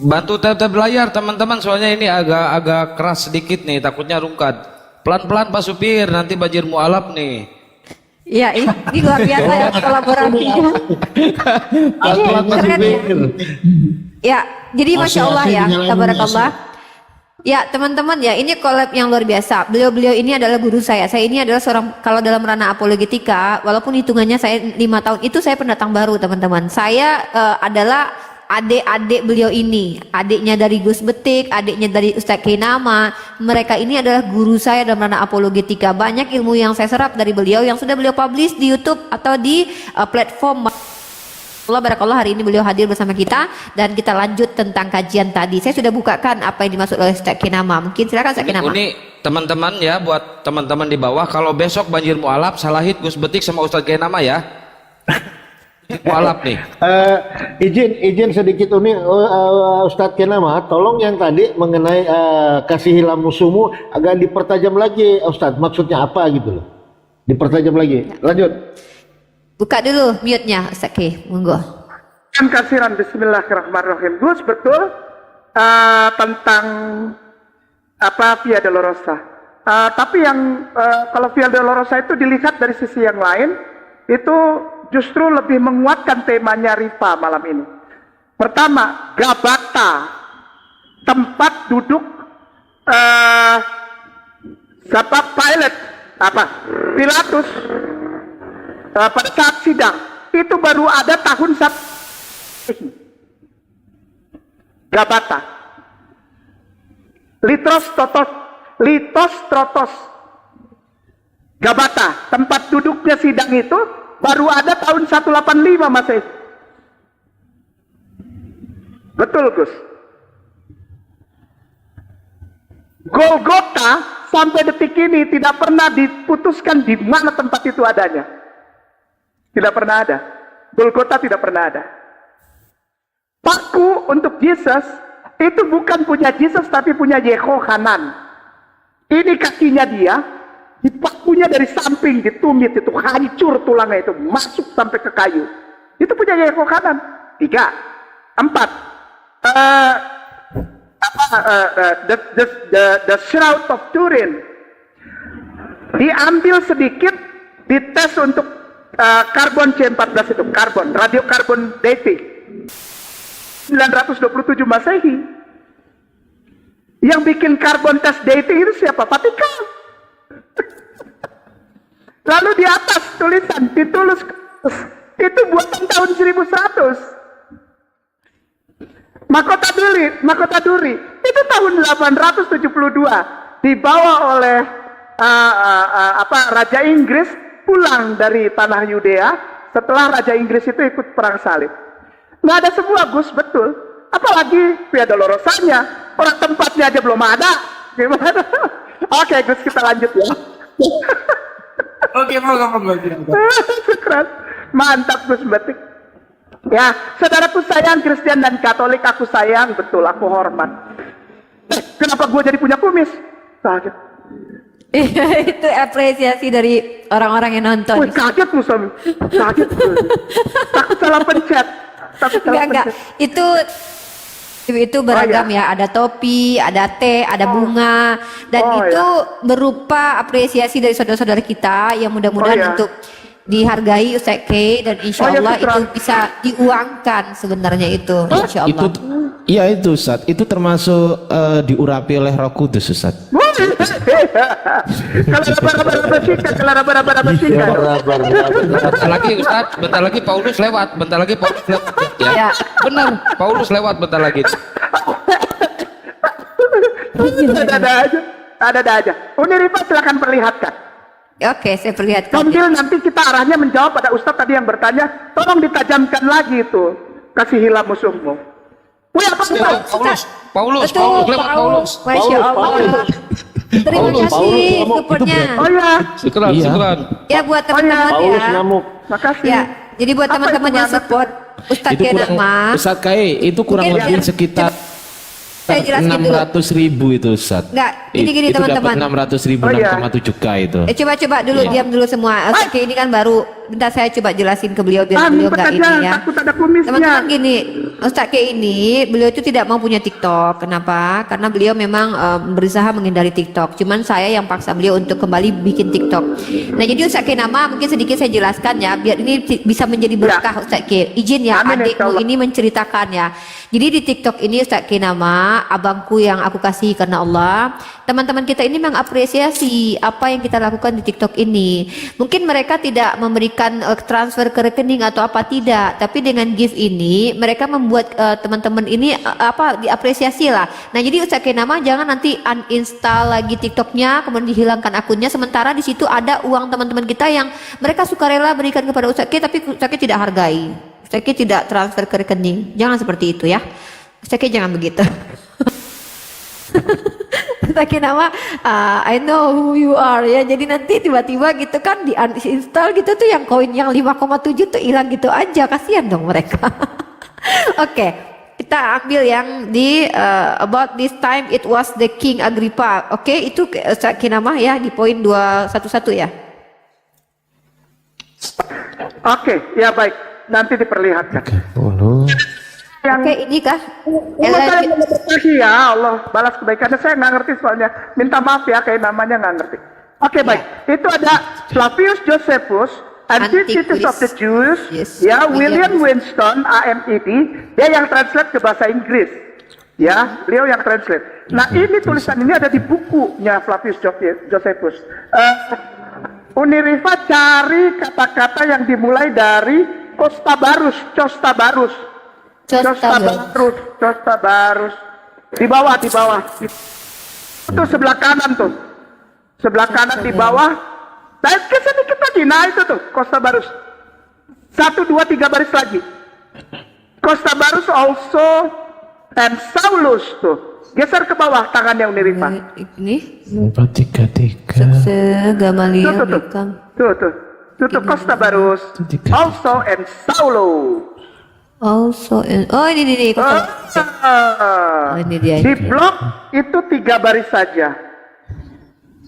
Bantu tap-tap layar teman-teman, soalnya ini agak keras sedikit nih, takutnya rungkat. Pelan-pelan Pak Supir, nanti banjir mualaf nih. Iya, ini luar biasa ya kolaborasinya. Pelan-pelan Pak Supir. Ya, jadi Masya Allah ya, tabarakallah. Ya teman-teman ya, ini collab yang luar biasa. Beliau-beliau ini adalah guru saya. Saya ini adalah seorang, kalau dalam ranah apologetika, walaupun hitungannya saya 5 tahun, itu saya pendatang baru teman-teman. Saya adalah adik-adik beliau ini, adiknya dari Gus Betik, adiknya dari Ustadz Kinama. Mereka ini adalah guru saya dalam ranah apologetika. Banyak ilmu yang saya serap dari beliau yang sudah beliau publish di YouTube atau di platform. Allah barakallah, hari ini beliau hadir bersama kita dan kita lanjut tentang kajian tadi. Saya sudah bukakan apa yang dimaksud oleh Ustadz Kinama. Mungkin silakan Ustadz Kinama. Ini teman-teman ya, buat teman-teman di bawah, kalau besok banjir mualaf, salahit Gus Betik sama Ustadz Kinama ya. Mualaf nih. Izin sedikit ini Ustadz Kinama, tolong yang tadi mengenai kasihilah musuhmu agak dipertajam lagi Ustadz, maksudnya apa gitu loh. Dipertajam lagi. Lanjut. Buka dulu mute-nya Ustadz Ki, monggo. Kasiran bismillahirrahmanirrahim. Gus betul tentang apa Via Dolorosa. Tapi yang kalau Via Dolorosa itu dilihat dari sisi yang lain, itu justru lebih menguatkan temanya Rifa malam ini. Pertama, Gabata, tempat duduk siapa pilot apa Pilatus pada saat sidang itu baru ada tahun Gabata, Litos Trotos Gabata, tempat duduknya sidang itu baru ada tahun 185 Masehi. Betul Gus. Golgota sampai detik ini tidak pernah diputuskan di mana tempat itu adanya. Tidak pernah ada. Golgota tidak pernah ada. Paku untuk Yesus itu bukan punya Yesus tapi punya Yehohanan. Ini kakinya dia, dipakunya dari samping, ditumit itu hancur tulangnya itu masuk sampai ke kayu. Itu punya Yehohanan. 3, 4. The Shroud of Turin diambil sedikit, dites untuk karbon C14 itu, radiokarbon dating 927 Masehi. Yang bikin karbon test dating itu siapa? Vatikan. Lalu di atas tulisan ditulus itu buatan tahun 1100. Mahkota Duri itu tahun 872 dibawa oleh Raja Inggris pulang dari tanah Yudea setelah Raja Inggris itu ikut perang salib. Nggak ada semua Gus, betul. Apalagi Via Dolorosanya, orang tempatnya aja belum ada. Gimana? Oke Gus, kita lanjut ya. Oke, moga-moga. Keren. Mantap Gus Betik. Ya, saudaraku sayang, Kristen dan Katolik aku sayang, betul, aku hormat. Kenapa gue jadi punya kumis? Kaget. Itu apresiasi dari orang-orang yang nonton. Wih, kaget lu Sam. Kaget. Takut salah pencet. Enggak. Itu beragam ya. Ada topi, ada teh, ada bunga, dan itu berupa apresiasi dari saudara-saudara kita yang mudah-mudahan untuk dihargai Ustadz K, dan insya Allah itu bisa diuangkan sebenarnya itu, insya Allah. Iya itu Ustadz, itu termasuk diurapi oleh Roh Kudus Ustadz. Kalau raba-raba singkat. Bentar lagi Ustadz, bentar lagi Paulus lewat ya. Benar, Paulus lewat bentar lagi. Ada aja. Uni Rifa silakan perlihatkan. Oke, saya perlihatkan. Sambil nanti kita arahnya menjawab pada Ustadz tadi yang bertanya, tolong ditajamkan lagi itu, kasihilah musuhmu. Wih, apa Paulus lewat Paulus. Masya Allah. Terima kasih supportnya. Oh ya. Syukuran. Ya buat teman-teman Paulus ya. ngamuk. Makasih. Ya, jadi buat teman-teman yang support Ustadz Kinama, Ustadz Kai itu kurang mungkin lebih sekitar saya jelasin dulu. 600.000 itu Ustadz. Enggak, gini itu teman-teman. dapat 600.000, 6,7K itu. Coba dulu, diam dulu semua. Ustadz Kai ini kan baru. Bentar saya coba jelasin ke beliau biar beliau enggak ini ya. Takut ada kumisnya. Teman-teman gini, Ustaz K ini beliau itu tidak mau punya TikTok. Kenapa? Karena beliau memang berusaha menghindari TikTok. Cuman saya yang paksa beliau untuk kembali bikin TikTok. Nah, jadi Ustaz K nama mungkin sedikit saya jelaskan ya, biar ini bisa menjadi berkah Ustaz K. Izin ya Amin, adikmu insyaallah. ini menceritakan ya. Jadi di TikTok ini Ustaz K nama abangku yang aku kasih karena Allah. Teman-teman kita ini mengapresiasi apa yang kita lakukan di TikTok ini. Mungkin mereka tidak memberikan transfer ke rekening atau apa tidak, tapi dengan gift ini mereka membuat teman-teman ini diapresiasi lah. Nah, jadi Ustaz Kenama jangan nanti uninstall lagi TikToknya kemudian dihilangkan akunnya, sementara di situ ada uang teman-teman kita yang mereka sukarela berikan kepada Ustaz K, tapi Ustaz K tidak hargai. Ustaz K tidak transfer ke rekening. Jangan seperti itu ya. Ustaz K jangan begitu. Ustaz Kenama, I know who you are ya. Jadi nanti tiba-tiba gitu kan di uninstall gitu tuh yang koin yang 5,7 tuh hilang gitu aja. Kasihan dong mereka. Oke, kita ambil yang di about this time it was the King Agrippa. Oke, itu Ustaz Kenama ya di poin 211 ya. Oke, ya baik. Nanti diperlihatkan. Yang Oke, ini kah? Allah saya memberkahi ya Allah, balas kebaikannya. Saya nggak ngerti soalnya. Minta maaf ya, kayak namanya nggak ngerti. Oke, baik. Itu ada Flavius Josephus, Antiquities of the Jews, Yes. ya, William Winston, AMED, dia yang translate ke bahasa Inggris. Ya, beliau yang translate. Nah, ini tulisan ini ada di bukunya Flavius Josephus. Unirifa cari kata-kata yang dimulai dari Costabarus. Di bawah. Itu sebelah kanan tuh. Sebelah kanan di bawah. Nah, sedikit lagi. Nah, itu tuh Costabarus. 1, 2, 3 baris lagi. Costabarus also and Saulus tuh. Geser ke bawah tangannya Unirifa. Ini 433. Gamaliel Tuh, Costabarus also and Saulus. also oh ini ini dia. Di blok itu 3 baris saja.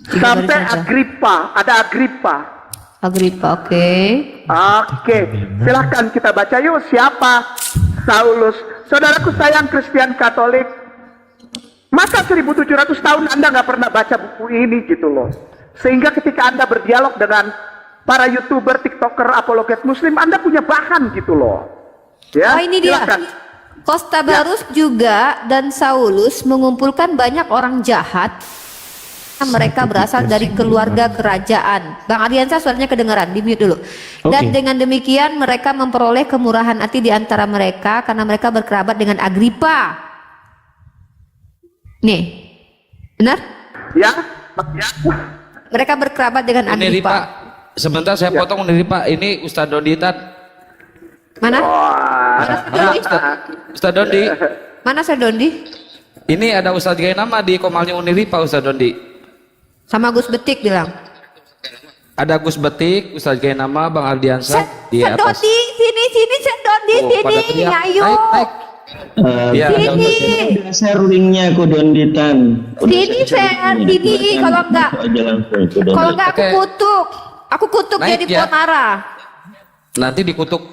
Sampai baris saja. Agrippa, ada Agrippa. oke. Oke, silahkan kita baca yuk siapa Saulus. Saudaraku sayang Kristen Katolik, masa 1700 tahun Anda nggak pernah baca buku ini gitu loh. Sehingga ketika Anda berdialog dengan para YouTuber, TikToker, apologet Muslim, Anda punya bahan gitu loh. Ya, Oh, ini dia. silakan. Costabarus juga dan Saulus mengumpulkan banyak orang jahat. Mereka berasal dari keluarga kerajaan. Bang Ardiansa suaranya kedengaran, di mute dulu. Dan dengan demikian mereka memperoleh kemurahan hati di antara mereka karena mereka berkerabat dengan Agrippa. Nih, benar? Ya. Mereka berkerabat dengan Ini Agrippa. Pak, sebentar saya potong ini Pak. Ini Ustadz Donditan. Mana? Halo Ustadz Dondi. Mana Sir Dondi? Ini ada Ustadz Gainama di Komalnya Uniripa Ustadz Dondi. Sama Gus Betik bilang. Ada Gus Betik, Ustadz Gainama, Bang Ardiansa di Sir atas. Dondi, sini Sir Dondi, Oh, pada sini, teriak, ayo. naik. Iya, Sini. Udah share linknya ke Donditan. Sini share, sini kalau enggak. Kalau enggak aku Oke. kutuk. Aku kutuk Naik jadi ya. pohon ara. nanti dikutuk.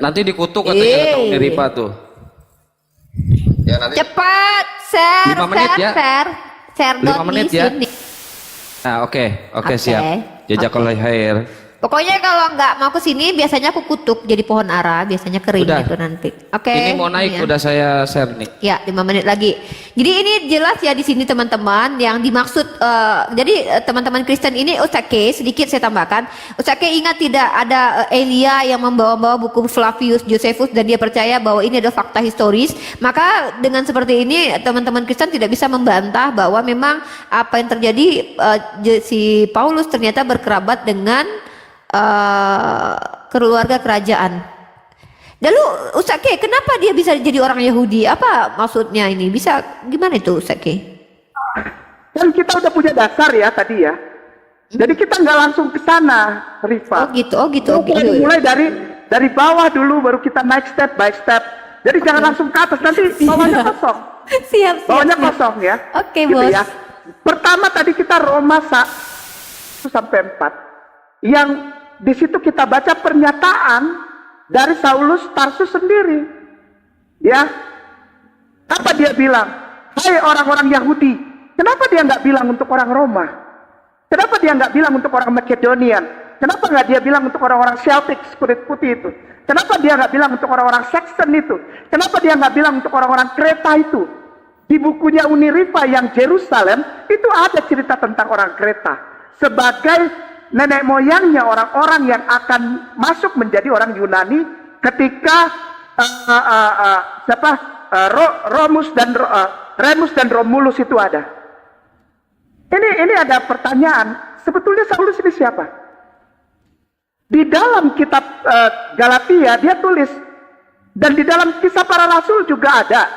Nanti dikutuk katanya kata Uniripa tuh. Cepat, share, 5 menit ya. share 5 Dondi menit ya. sini. Nah, oke, Oke. siap. Jazakallahu khair. Pokoknya kalau nggak mau ke sini biasanya aku kutuk jadi pohon ara, biasanya kering Udah. gitu nanti. Oke. Ini mau naik ya. udah saya share nih. Ya, 5 menit lagi. Jadi ini jelas ya di sini teman-teman yang dimaksud jadi teman-teman Kristen ini Ustaz K sedikit saya tambahkan. Ustaz K ingat tidak ada Elia yang membawa-bawa buku Flavius Josephus dan dia percaya bahwa ini adalah fakta historis. Maka dengan seperti ini teman-teman Kristen tidak bisa membantah bahwa memang apa yang terjadi si Paulus ternyata berkerabat dengan keluarga kerajaan. Lalu Ustaz K, kenapa dia bisa jadi orang Yahudi? Apa maksudnya ini? Bisa gimana itu Ustaz K? Kan kita udah punya dasar ya tadi ya. Jadi kita nggak langsung ke sana, Rifa. Oh gitu. Kita mulai dari bawah dulu, baru kita naik step by step. Jadi jangan langsung ke atas, nanti bawahnya kosong. Siap. Bawahnya kosong ya. Oke, Gitu Bos. ya. Pertama tadi kita Roma 1 sampai 4. Yang di situ kita baca pernyataan dari Saulus Tarsus sendiri. Ya, apa dia bilang? Hai orang-orang Yahudi, kenapa dia nggak bilang untuk orang Roma? Kenapa dia nggak bilang untuk orang Makedonian? Kenapa nggak dia bilang untuk orang-orang Celtic kulit putih itu? Kenapa dia nggak bilang untuk orang-orang Saxon itu? Kenapa dia nggak bilang untuk orang-orang Kreta itu? Di bukunya Unirifa yang Jerusalem itu ada cerita tentang orang Kreta sebagai nenek moyangnya orang-orang yang akan masuk menjadi orang Yunani ketika Remus dan Romulus itu ada. Ini ada pertanyaan, sebetulnya Saulus ini siapa? Di dalam kitab Galatia dia tulis, dan di dalam Kisah Para Rasul juga ada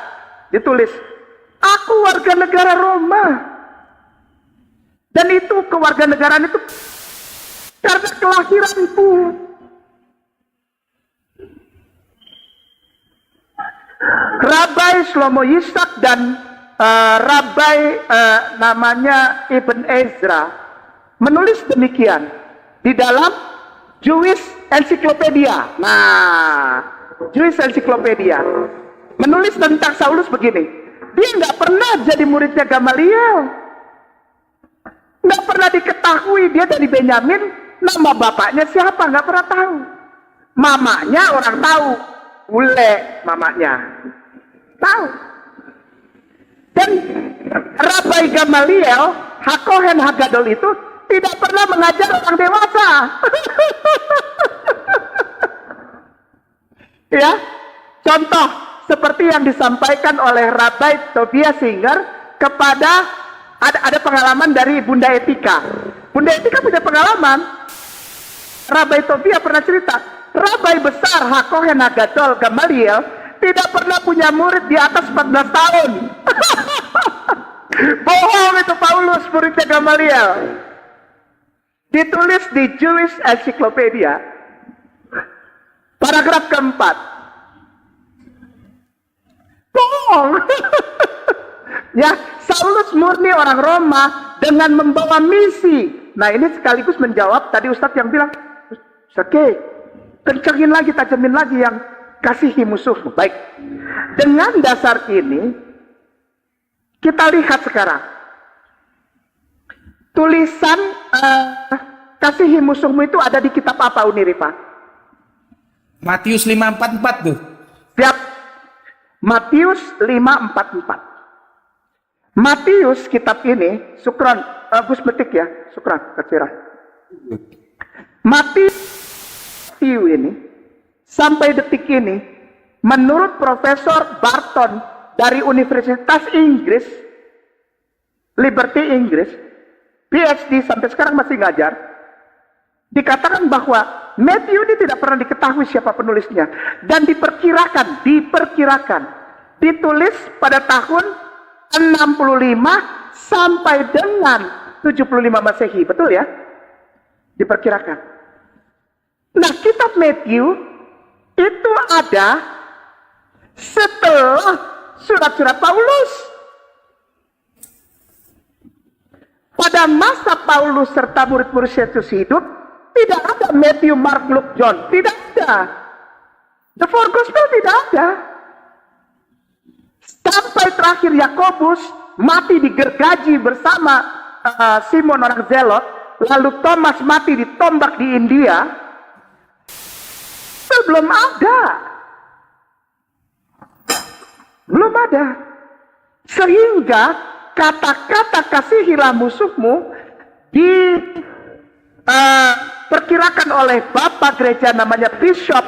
ditulis, aku warga negara Roma. Dan itu kewarganegaraan itu karena kelahiranku. Rabai Shlomo Yitzhak dan Rabai namanya Ibn Ezra menulis demikian di dalam Jewish Encyclopedia. Nah, Jewish Encyclopedia menulis tentang Saulus begini. Dia nggak pernah jadi muridnya Gamaliel, nggak pernah diketahui dia dari Benyamin. Nama bapaknya siapa nggak pernah tahu. Mamanya orang tahu, Ule mamanya tahu. Dan Rabai Gamaliel Hakohen Hagadol itu tidak pernah mengajar orang dewasa. Ya, contoh seperti yang disampaikan oleh Rabai Tobias Singer kepada ada pengalaman dari Bunda Etika. Bunda Etika punya pengalaman. Rabai Tobias pernah cerita, Rabai besar Hakohen Hagadol Gamaliel tidak pernah punya murid di atas 14 tahun. Bohong itu Paulus, muridnya Gamaliel. Ditulis di Jewish Encyclopedia, paragraf keempat. Bohong. Ya, Saulus murni orang Roma dengan membawa misi. Nah, ini sekaligus menjawab tadi Ustadz yang bilang, oke, kencengin lagi, tajamin lagi yang kasihi musuhmu. Baik, dengan dasar ini kita lihat sekarang tulisan kasihi musuhmu itu ada di kitab apa, Unirifa? Matius 5:44 tuh. Siap. Matius 5:44. Matius kitab ini, Sukron, Gus Betik ya, Sukron, kecirah. Matius ini sampai detik ini, menurut Profesor Barton dari Universitas Inggris, Liberty Inggris, PhD sampai sekarang masih ngajar, dikatakan bahwa Matthew ini tidak pernah diketahui siapa penulisnya, dan diperkirakan ditulis pada tahun 65 sampai dengan 75 Masehi, betul ya? Diperkirakan. Nah, kitab Matthew itu ada setelah surat-surat Paulus. Pada masa Paulus serta murid-murid Yesus hidup, tidak ada Matthew, Mark, Luke, John. Tidak ada. The Four Gospel tidak ada. Sampai terakhir Yakobus mati digergaji bersama Simon orang Zelot, lalu Thomas mati ditombak di India, belum ada. Belum ada. Sehingga kata-kata kasihilah musuhmu diperkirakan oleh Bapak Gereja namanya Bishop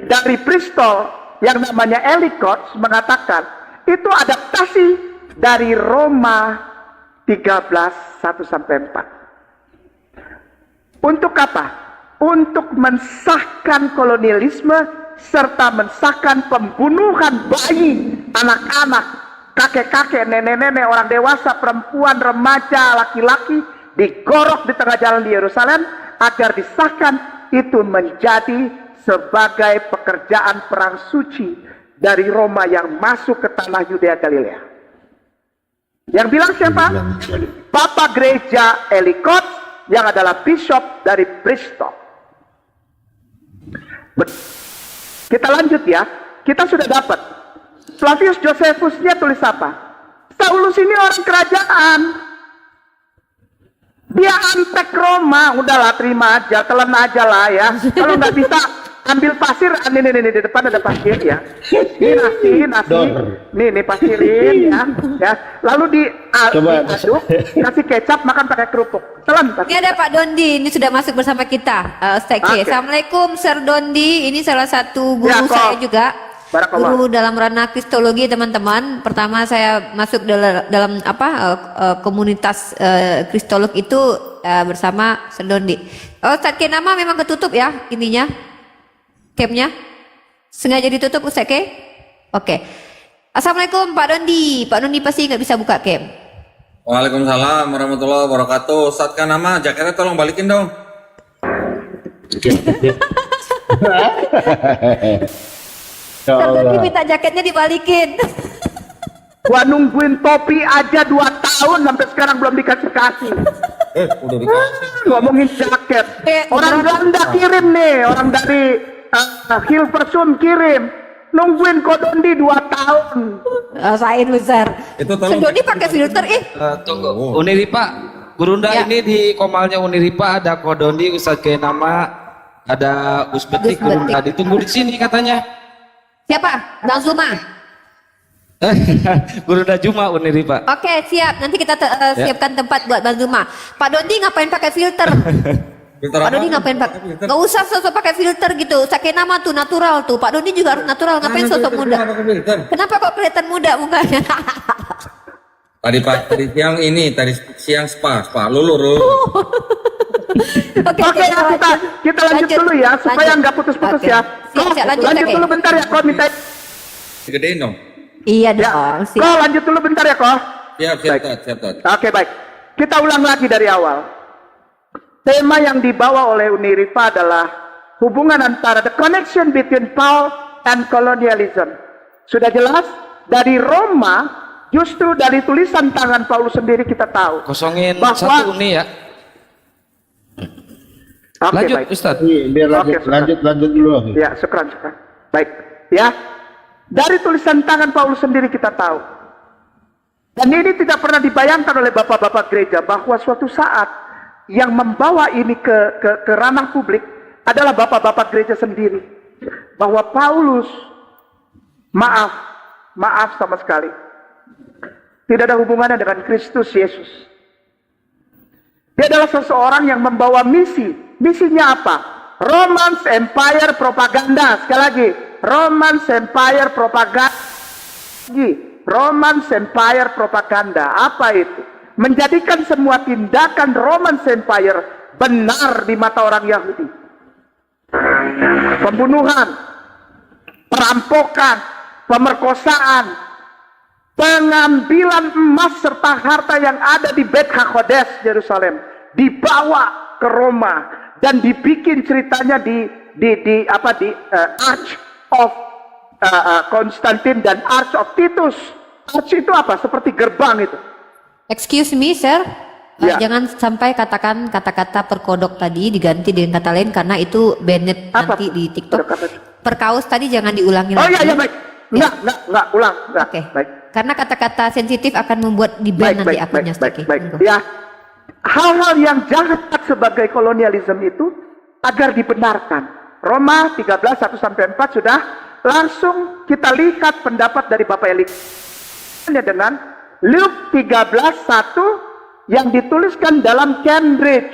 dari Bristol yang namanya Ellicott mengatakan itu adaptasi dari Roma 13:1-4. Untuk apa? Untuk mensahkan kolonialisme serta mensahkan pembunuhan bayi, anak-anak, kakek-kakek, nenek-nenek, orang dewasa, perempuan, remaja, laki-laki digorok di tengah jalan di Yerusalem agar disahkan itu menjadi sebagai pekerjaan perang suci dari Roma yang masuk ke tanah Yudea Galilea. Yang bilang siapa? Bapak Gereja Ellicott yang adalah bishop dari Bristol. Kita lanjut ya. Kita sudah dapat Flavius Josephusnya tulis apa? Saulus ini orang kerajaan. Dia antek Roma, udahlah terima aja, telan aja lah ya. Kalau nggak bisa ambil pasir, ini di depan ada pasir ya. Ini nasi, nih pasirin ya. Lalu diaduk, kasih kecap, makan pakai kerupuk. Telan. Ini ada Pak Dondi, ini sudah masuk bersama kita. Ustaz K. Oke. Assalamualaikum Sir Dondi, ini salah satu guru Ya, kok. saya juga. Barakallah. Guru dalam ranah kristologi teman-teman. Pertama saya masuk dalam komunitas kristolog itu bersama Sir Dondi. Ustaz K nama memang ketutup ya ininya, campnya sengaja ditutup Ustaz K. Oke. Assalamualaikum Pak Dondi. Pak Dondi pasti nggak bisa buka camp. Waalaikumsalam warahmatullahi wabarakatuh. Ustaz kan nama jaketnya tolong balikin dong. Ya Sir Dondi Allah. minta jaketnya dibalikin. Gua nungguin topi aja 2 tahun sampai sekarang belum dikasih. Udah dikasih. Ngomongin jaket. Orang Belanda kirim nih, orang dari Hilversum kirim. Nungguin Kodondi 2 tahun. Rasain besar. Itu Sir tolong. Dondi pakai filter Tunggu. Uniripa, Gurunda Ya. ini di komalnya Uniripa ada Kodondi, Ustadz K nama, ada Usbetik, Usbetik. Gurunda ditunggu di sini katanya. Siapa? Bang Zuma. Gurunda Juma Uniripa. Oke, siap. Nanti kita siapkan tempat buat Bang Zuma. Pak Dondi ngapain pakai filter? Filter Pak apa? Dondi ngapain pakai? Nggak usah sosok pakai filter gitu. Sakit nama tuh natural tuh. Pak Dondi juga harus natural. Ngapain sosok muda? Kenapa kok kelihatan muda mukanya? Tadi siang spa lulu. Oke, Oke, kita lanjut dulu ya supaya nggak putus-putus Oke. ya. Siap, lanjut, Lanjut oke. dulu bentar ya, kok minta. Gedein dong. Iya Ya, dong. kok lanjut dulu bentar ya, kok. Siap, Tat. Oke, baik. Kita ulang lagi dari awal. Tema yang dibawa oleh Unirifa adalah hubungan antara the connection between Paul and colonialism. Sudah jelas? Dari Roma, justru dari tulisan tangan Paulus sendiri kita tahu. Kosongin Bahwa- satu uni ya. Oke, Lanjut baik. Ustadz. Iya, biar Oke, lanjut dulu. Ya, syukran. Baik, ya. Dari tulisan tangan Paulus sendiri kita tahu. Dan ini tidak pernah dibayangkan oleh bapak-bapak gereja bahwa suatu saat yang membawa ini ke ranah publik adalah bapak-bapak gereja sendiri. Bahwa Paulus, maaf sama sekali, tidak ada hubungannya dengan Kristus Yesus. Dia adalah seseorang yang membawa misi. Misinya apa? Roman Empire propaganda. Sekali lagi, Roman Empire propaganda. Roman Empire propaganda. Apa itu? Menjadikan semua tindakan Roman Empire benar di mata orang Yahudi. Pembunuhan, perampokan, pemerkosaan, pengambilan emas serta harta yang ada di Beit HaKodesh Yerusalem dibawa ke Roma dan dibikin ceritanya di Arch of Konstantin dan Arch of Titus. Arch itu apa? Seperti gerbang itu. Excuse me, sir. Ya. Jangan sampai katakan kata-kata perkodok tadi diganti dengan kata lain karena itu banned Apa? nanti di TikTok. Kata-kata? Perkaus tadi jangan diulangi Oh lagi. iya, baik. Enggak, ulang. Enggak. Oke. Baik. Karena kata-kata sensitif akan membuat di ban nanti akunnya. baik. Monggo. Ya, hal-hal yang jahat sebagai kolonialisme itu agar dibenarkan. Roma 13:1-4 sudah langsung kita lihat pendapat dari Bapak Elik dengan Luke 13:1 yang dituliskan dalam Cambridge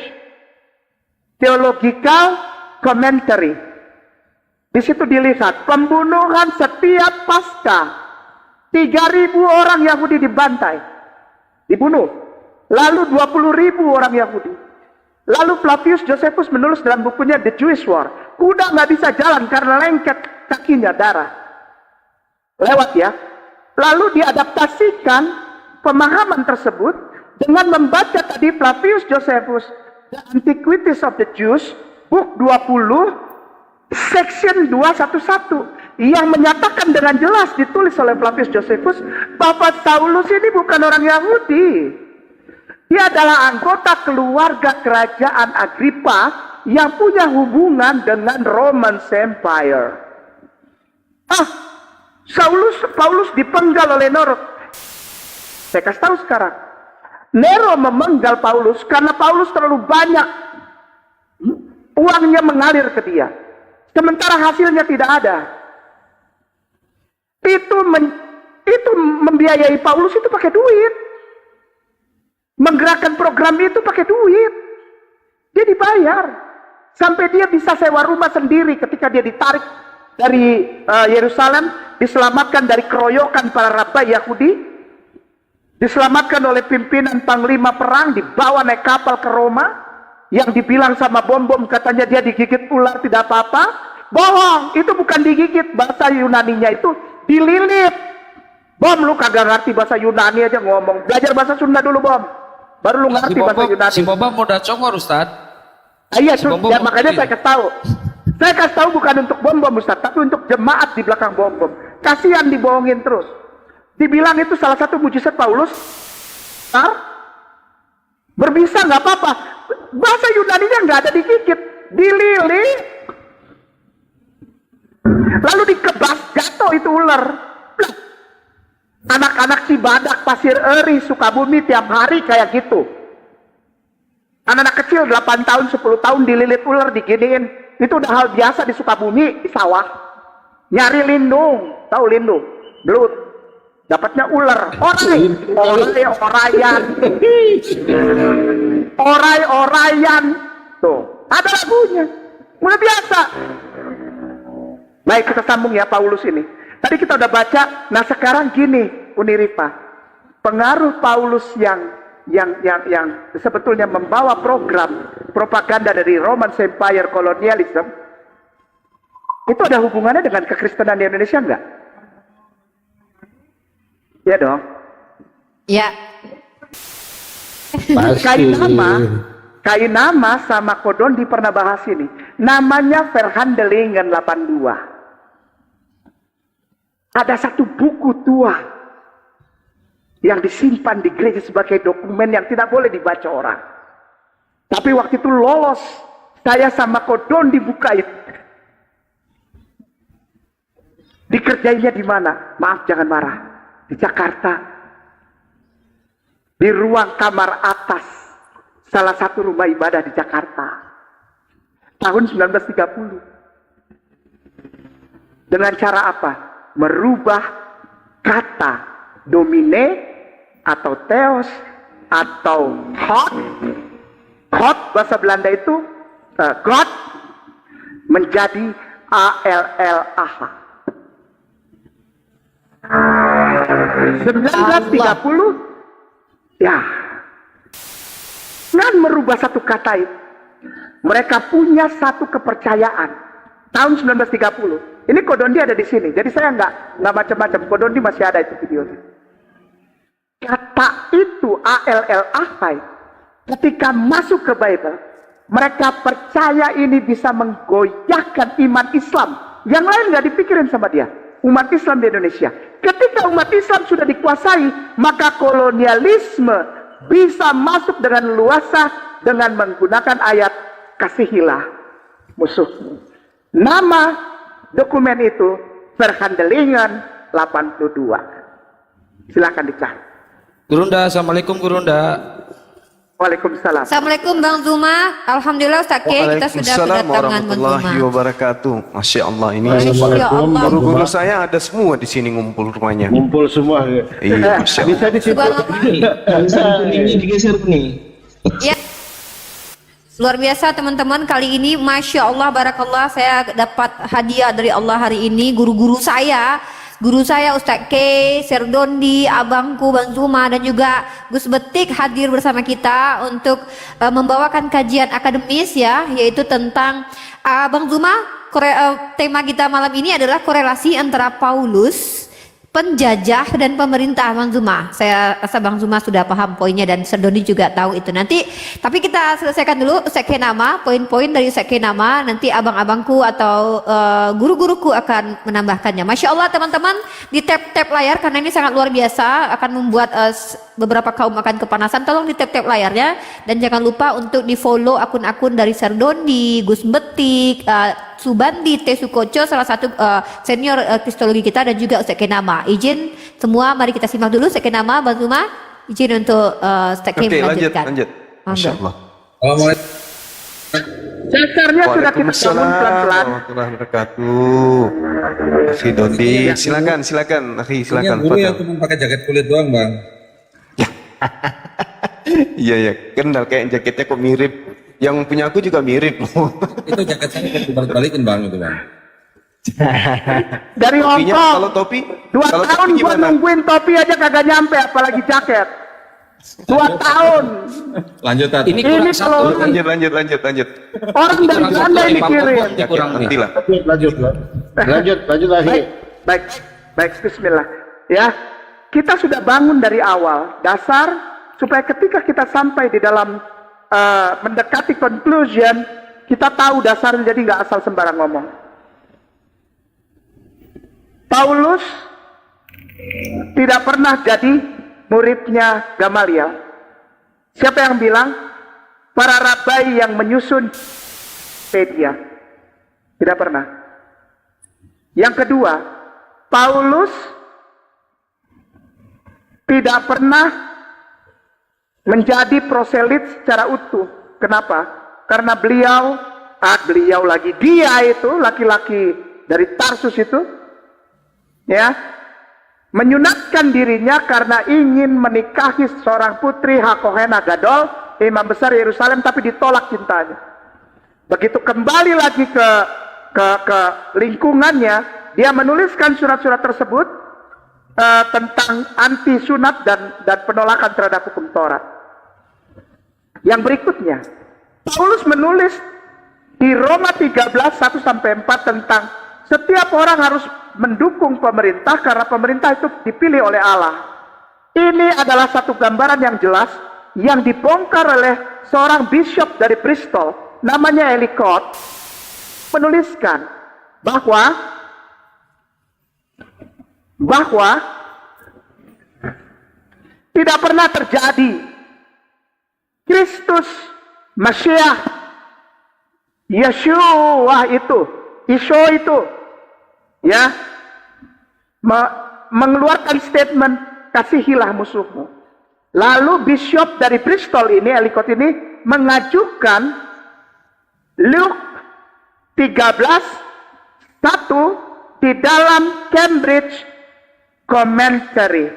Theological Commentary. Di situ dilihat pembunuhan setiap Paskah 3.000 orang Yahudi dibantai, dibunuh. Lalu 20.000 orang Yahudi. Lalu Flavius Josephus menulis dalam bukunya The Jewish War, kuda nggak bisa jalan karena lengket kakinya darah. Lewat ya. Lalu diadaptasikan pemahaman tersebut dengan membaca tadi Flavius Josephus The Antiquities of the Jews, book 20, section 211 yang menyatakan dengan jelas ditulis oleh Flavius Josephus bahwa Saulus ini bukan orang Yahudi. Dia adalah anggota keluarga kerajaan Agrippa yang punya hubungan dengan Roman Empire. Paulus dipenggal oleh Nero. Saya kasih tahu sekarang. Nero memenggal Paulus karena Paulus terlalu banyak uangnya mengalir ke dia. Sementara hasilnya tidak ada. Itu membiayai Paulus itu pakai duit. Menggerakkan program itu pakai duit. Dia dibayar. Sampai dia bisa sewa rumah sendiri ketika dia ditarik dari Yerusalem, diselamatkan dari keroyokan para rabai Yahudi, diselamatkan oleh pimpinan panglima perang, dibawa naik kapal ke Roma, yang dibilang sama bom-bom katanya dia digigit ular tidak apa-apa. Bohong, itu bukan digigit, bahasa Yunaninya itu dililit. Bom, lu kagak ngerti bahasa Yunani aja ngomong. Belajar bahasa Sunda dulu, Bom. Baru lu ngerti bahasa Yunani. Si Boba mau dacongor, Ustaz. Iya, ya, makanya saya kasih tahu. Saya kasih tahu bukan untuk bom-bom, Ustaz, tapi untuk jemaat di belakang bom-bom. Kasihan dibohongin terus. Dibilang itu salah satu mujizat Paulus. Berbisa nggak apa-apa. Bahasa Yunaninya nggak ada digigit, dililit. Lalu dikebas, jatuh itu ular. Anak-anak Cibadak, Pasir Eri, Sukabumi tiap hari kayak gitu. Anak-anak kecil 8 tahun, 10 tahun dililit ular, diginiin. Itu udah hal biasa di Sukabumi, di sawah. Nyari lindung, tahu lindung? Belut. Dapatnya ular. Orai-orayan. Tuh, ada lagunya. Mulai biasa. Baik, kita sambung ya Paulus ini. Tadi kita udah baca, nah sekarang gini Uniripa. Pengaruh Paulus yang sebetulnya membawa program propaganda dari Roman Empire kolonialisme itu ada hubungannya dengan kekristenan di Indonesia enggak? Ya dong. Ya. Kainama sama Kodondi pernah bahas ini. Namanya Verhandelingen 82. Ada satu buku tua yang disimpan di gereja sebagai dokumen yang tidak boleh dibaca orang. Tapi waktu itu lolos, saya sama Kodon dibukain. Dikerjainya di mana? Maaf jangan marah. Di Jakarta. Di ruang kamar atas salah satu rumah ibadah di Jakarta. Tahun 1930. Dengan cara apa? Merubah kata domine atau theos atau God bahasa Belanda itu God menjadi ALLAH. 1930 ya dengan merubah satu kata itu mereka punya satu kepercayaan. Tahun 1930 ini Kodondi ada di sini, jadi saya nggak macam-macam. Kodondi masih ada itu videonya. Kata itu ALLAH ketika masuk ke Bible, mereka percaya ini bisa menggoyahkan iman Islam. Yang lain nggak dipikirin sama dia. Umat Islam di Indonesia. Ketika umat Islam sudah dikuasai, maka kolonialisme bisa masuk dengan luasa dengan menggunakan ayat kasihilah musuhmu. Nama dokumen itu Verhandelingen 82. Silakan dicari. Gurunda, Assalamualaikum Gurunda. Waalaikumsalam. Assalamualaikum Bang Zuma. Alhamdulillah Ustaz K, kita sudah kedatangan Bang Zuma. Warahmatullahi wabarakatuh. Masya Allah ini Masya Allah. guru-guru saya ada semua di sini ngumpul rumahnya. Ngumpul semua. Iya, Masya Allah. Bisa disimpulkan. Kuningnya digeser nih. Ya. Luar biasa teman-teman, kali ini Masya Allah Barakallah, saya dapat hadiah dari Allah hari ini. Guru saya Ustaz K, Serdondi, abangku Bang Zuma dan juga Gus Betik hadir bersama kita untuk membawakan kajian akademis ya, yaitu tentang Bang Zuma. Tema kita malam ini adalah korelasi antara Paulus, penjajah dan pemerintah. Bang Zuma, saya rasa Bang Zuma sudah paham poinnya dan Serdondi juga tahu itu nanti. Tapi kita selesaikan dulu Sekenama, poin-poin dari Sekenama. Nanti abang-abangku atau guru-guruku akan menambahkannya. Masya Allah teman-teman, di tap-tap layar karena ini sangat luar biasa, akan membuat beberapa kaum akan kepanasan. Tolong di tap-tap layarnya dan jangan lupa untuk di follow akun-akun dari Serdondi, Gus Betik, Subandi T. Sukoco, salah satu senior kristologi kita, dan juga Ustaz Kenama. Izin semua, mari kita simak dulu Ustaz Kenama, Bang Zuma. Izin untuk Ustaz Ken Oke, melanjutkan. lanjut. Masya Allah. Dasarnya sudah kita bangun pelan-pelan. Warahmatullahi wabarakatuh. Akhi Dondi, silakan, akhi, silakan. Dulu yang cuma pakai jaket kulit doang, Bang. Iya, kenal kayak jaketnya kok mirip. Yang punya aku juga mirip. Itu jaket saya dibalik-balikin, Bang, itu, Bang. Dari Hong Topinya, Kong. kalau topi, 2 kalau tahun topi gua gimana? nungguin topi aja kagak nyampe, apalagi jaket. 2 tahun. Lanjut, Tat. Ini kurang Ini satu. kalau Lanjut. orang dari Kurang Belanda satu, yang dikirim. Ini kurang nih. Nanti lah. Lanjut lagi. Baik, bismillah. Ya, kita sudah bangun dari awal dasar supaya ketika kita sampai di dalam mendekati conclusion, kita tahu dasarnya, jadi nggak asal sembarang ngomong. Paulus tidak pernah jadi muridnya Gamaliel. Siapa yang bilang? Para rabai yang menyusun media. Tidak pernah. Yang kedua, Paulus tidak pernah menjadi proselit secara utuh. Kenapa? Karena dia itu laki-laki dari Tarsus itu, ya, menyunatkan dirinya karena ingin menikahi seorang putri Hakohena Gadol, imam besar Yerusalem, tapi ditolak cintanya. Begitu kembali lagi ke lingkungannya, dia menuliskan surat-surat tersebut tentang anti sunat dan penolakan terhadap hukum Taurat. Yang berikutnya, Paulus menulis di Roma 13:1-4 tentang setiap orang harus mendukung pemerintah karena pemerintah itu dipilih oleh Allah. Ini adalah satu gambaran yang jelas yang dibongkar oleh seorang bishop dari Bristol, namanya Ellicott, menuliskan bahwa tidak pernah terjadi Kristus Mashiach Yeshua itu ya mengeluarkan statement kasihilah musuhmu. Lalu bishop dari Bristol ini, Ellicott ini, mengajukan Luke 13:1 di dalam Cambridge Commentary.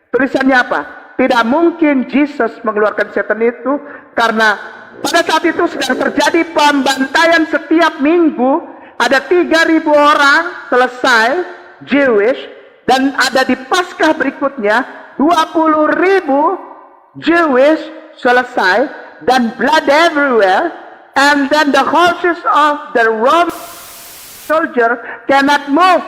Tulisannya apa? Tidak mungkin Yesus mengeluarkan setan itu karena pada saat itu sedang terjadi pembantaian setiap minggu, ada 3.000 orang selesai Jewish, dan ada di Paskah berikutnya 20.000 Jewish selesai, dan blood everywhere, and then the horses of the Roman soldier cannot move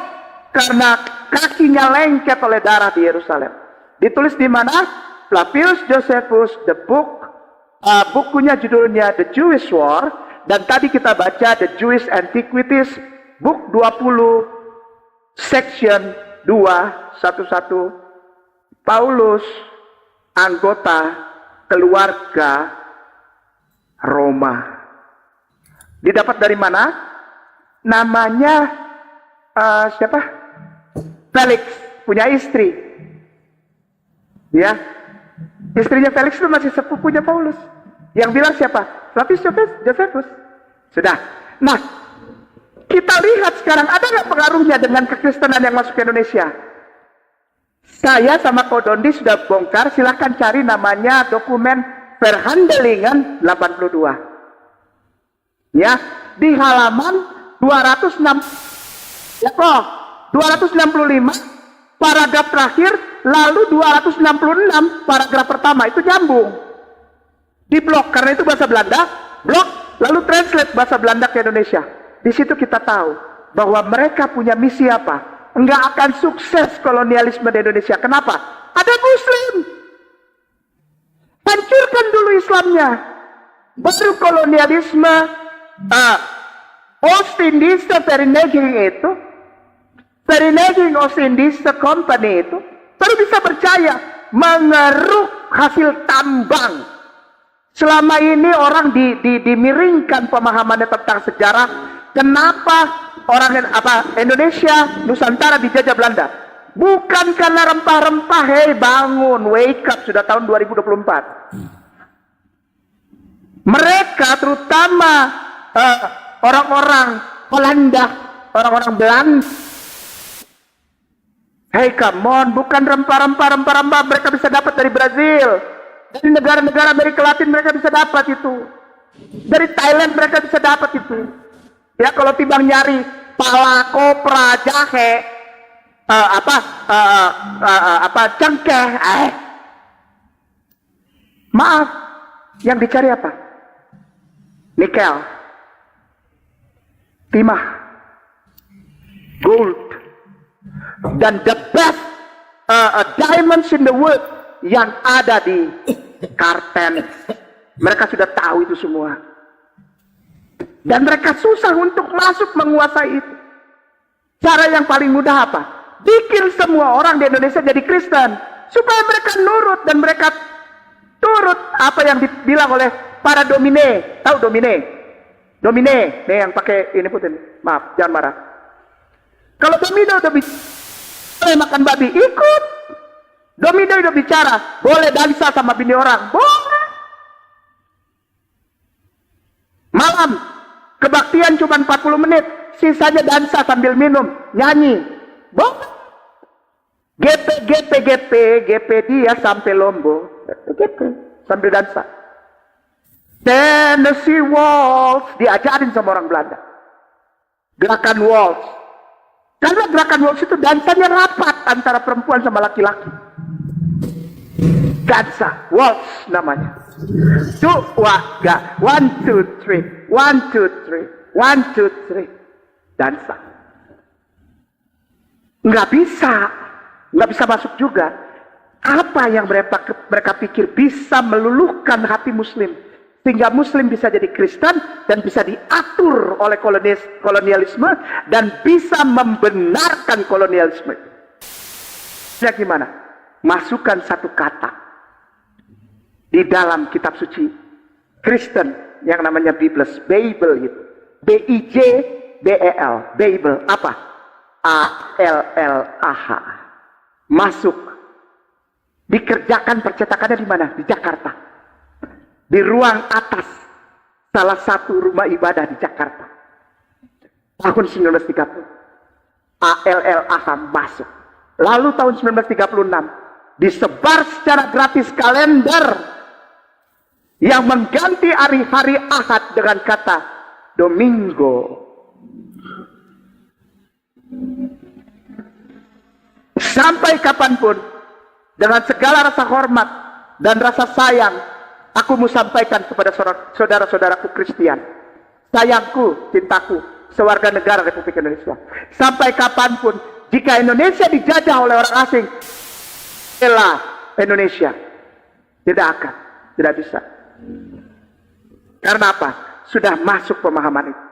karena kakinya lengket oleh darah di Yerusalem. Ditulis di mana? Flavius Josephus, bukunya judulnya The Jewish War, dan tadi kita baca The Jewish Antiquities, book 20, section 211. Paulus, anggota keluarga Roma. Didapat dari mana? Namanya siapa? Felix, punya istri. Ya, istrinya Felix itu masih sepupunya Paulus. Yang bilang siapa? Flavius Josephus. Sudah. Nah, kita lihat sekarang ada nggak pengaruhnya dengan kekristenan yang masuk ke Indonesia? Saya sama Kodondi sudah bongkar. Silahkan cari namanya dokumen Verhandelingen 82. Ya, di halaman 265 paragraf terakhir, lalu 266 paragraf pertama, itu nyambung. Di blok, karena itu bahasa Belanda, blok, lalu translate bahasa Belanda ke Indonesia. Di situ kita tahu bahwa mereka punya misi apa? Enggak akan sukses kolonialisme di Indonesia. Kenapa? Ada Muslim. Hancurkan dulu Islamnya. Baru kolonialisme, Ostindische Vereniging itu, Vereniging Ostindische Company itu, baru bisa percaya mengeruk hasil tambang. Selama ini orang dimiringkan pemahamannya tentang sejarah, Kenapa Indonesia, Nusantara dijajah Belanda? Bukan karena rempah-rempah. Hei, bangun, wake up, sudah tahun 2024. Mereka terutama orang-orang Belanda, orang-orang Belanda. Hei, come on, bukan rempah-rempah mereka bisa dapat dari Brazil. Dari negara-negara Amerika Latin mereka bisa dapat itu. Dari Thailand mereka bisa dapat itu. Ya, kalau timbang nyari pala, kopra, jahe, cengkeh, maaf, yang dicari apa? Nikel, timah, gold, dan the best diamonds in the world yang ada di Karten. Mereka sudah tahu itu semua. Dan mereka susah untuk masuk menguasai itu. Cara yang paling mudah apa? Bikin semua orang di Indonesia jadi Kristen. Supaya mereka nurut dan mereka turut apa yang dibilang oleh para domine. Tahu domine? Domine, nih yang pakai ini putih. Maaf, jangan marah. Kalau domine udah boleh makan babi, ikut. Domine udah bicara, boleh dansa sama bini orang, boleh. Malam, kebaktian cuma 40 menit, sisanya dansa sambil minum, nyanyi, boleh. GP dia sampai Lombok, GP sambil dansa. Tennessee Waltz diajarin sama orang Belanda. Gerakan waltz. Karena gerakan waltz itu dansanya rapat antara perempuan sama laki-laki. Dansa, waltz namanya. 1, 2, 3, 1, 2, 3, 1, 2, 3. Dansa. Nggak bisa masuk juga. Apa yang mereka pikir bisa meluluhkan hati Muslim, sehingga Muslim bisa jadi Kristen dan bisa diatur oleh kolonialisme dan bisa membenarkan kolonialisme. Ya gimana? Masukkan satu kata di dalam kitab suci Kristen yang namanya Bible itu. B-I-J-B-E-L, Bible, apa? A-L-L-A-H. Masuk. Dikerjakan percetakannya di mana? Di Jakarta. Di ruang atas salah satu rumah ibadah di Jakarta. Tahun 1930. A-L-L-A-H masuk. Lalu tahun 1936 disebar secara gratis kalender yang mengganti hari-hari Ahad dengan kata Domingo. Sampai kapanpun, dengan segala rasa hormat dan rasa sayang, aku mau sampaikan kepada saudara-saudaraku Kristian, sayangku, cintaku, sewarga negara Republik Indonesia. Sampai kapanpun, jika Indonesia dijajah oleh orang asing, bela Indonesia. Tidak akan, tidak bisa. Karena apa? Sudah masuk pemahaman itu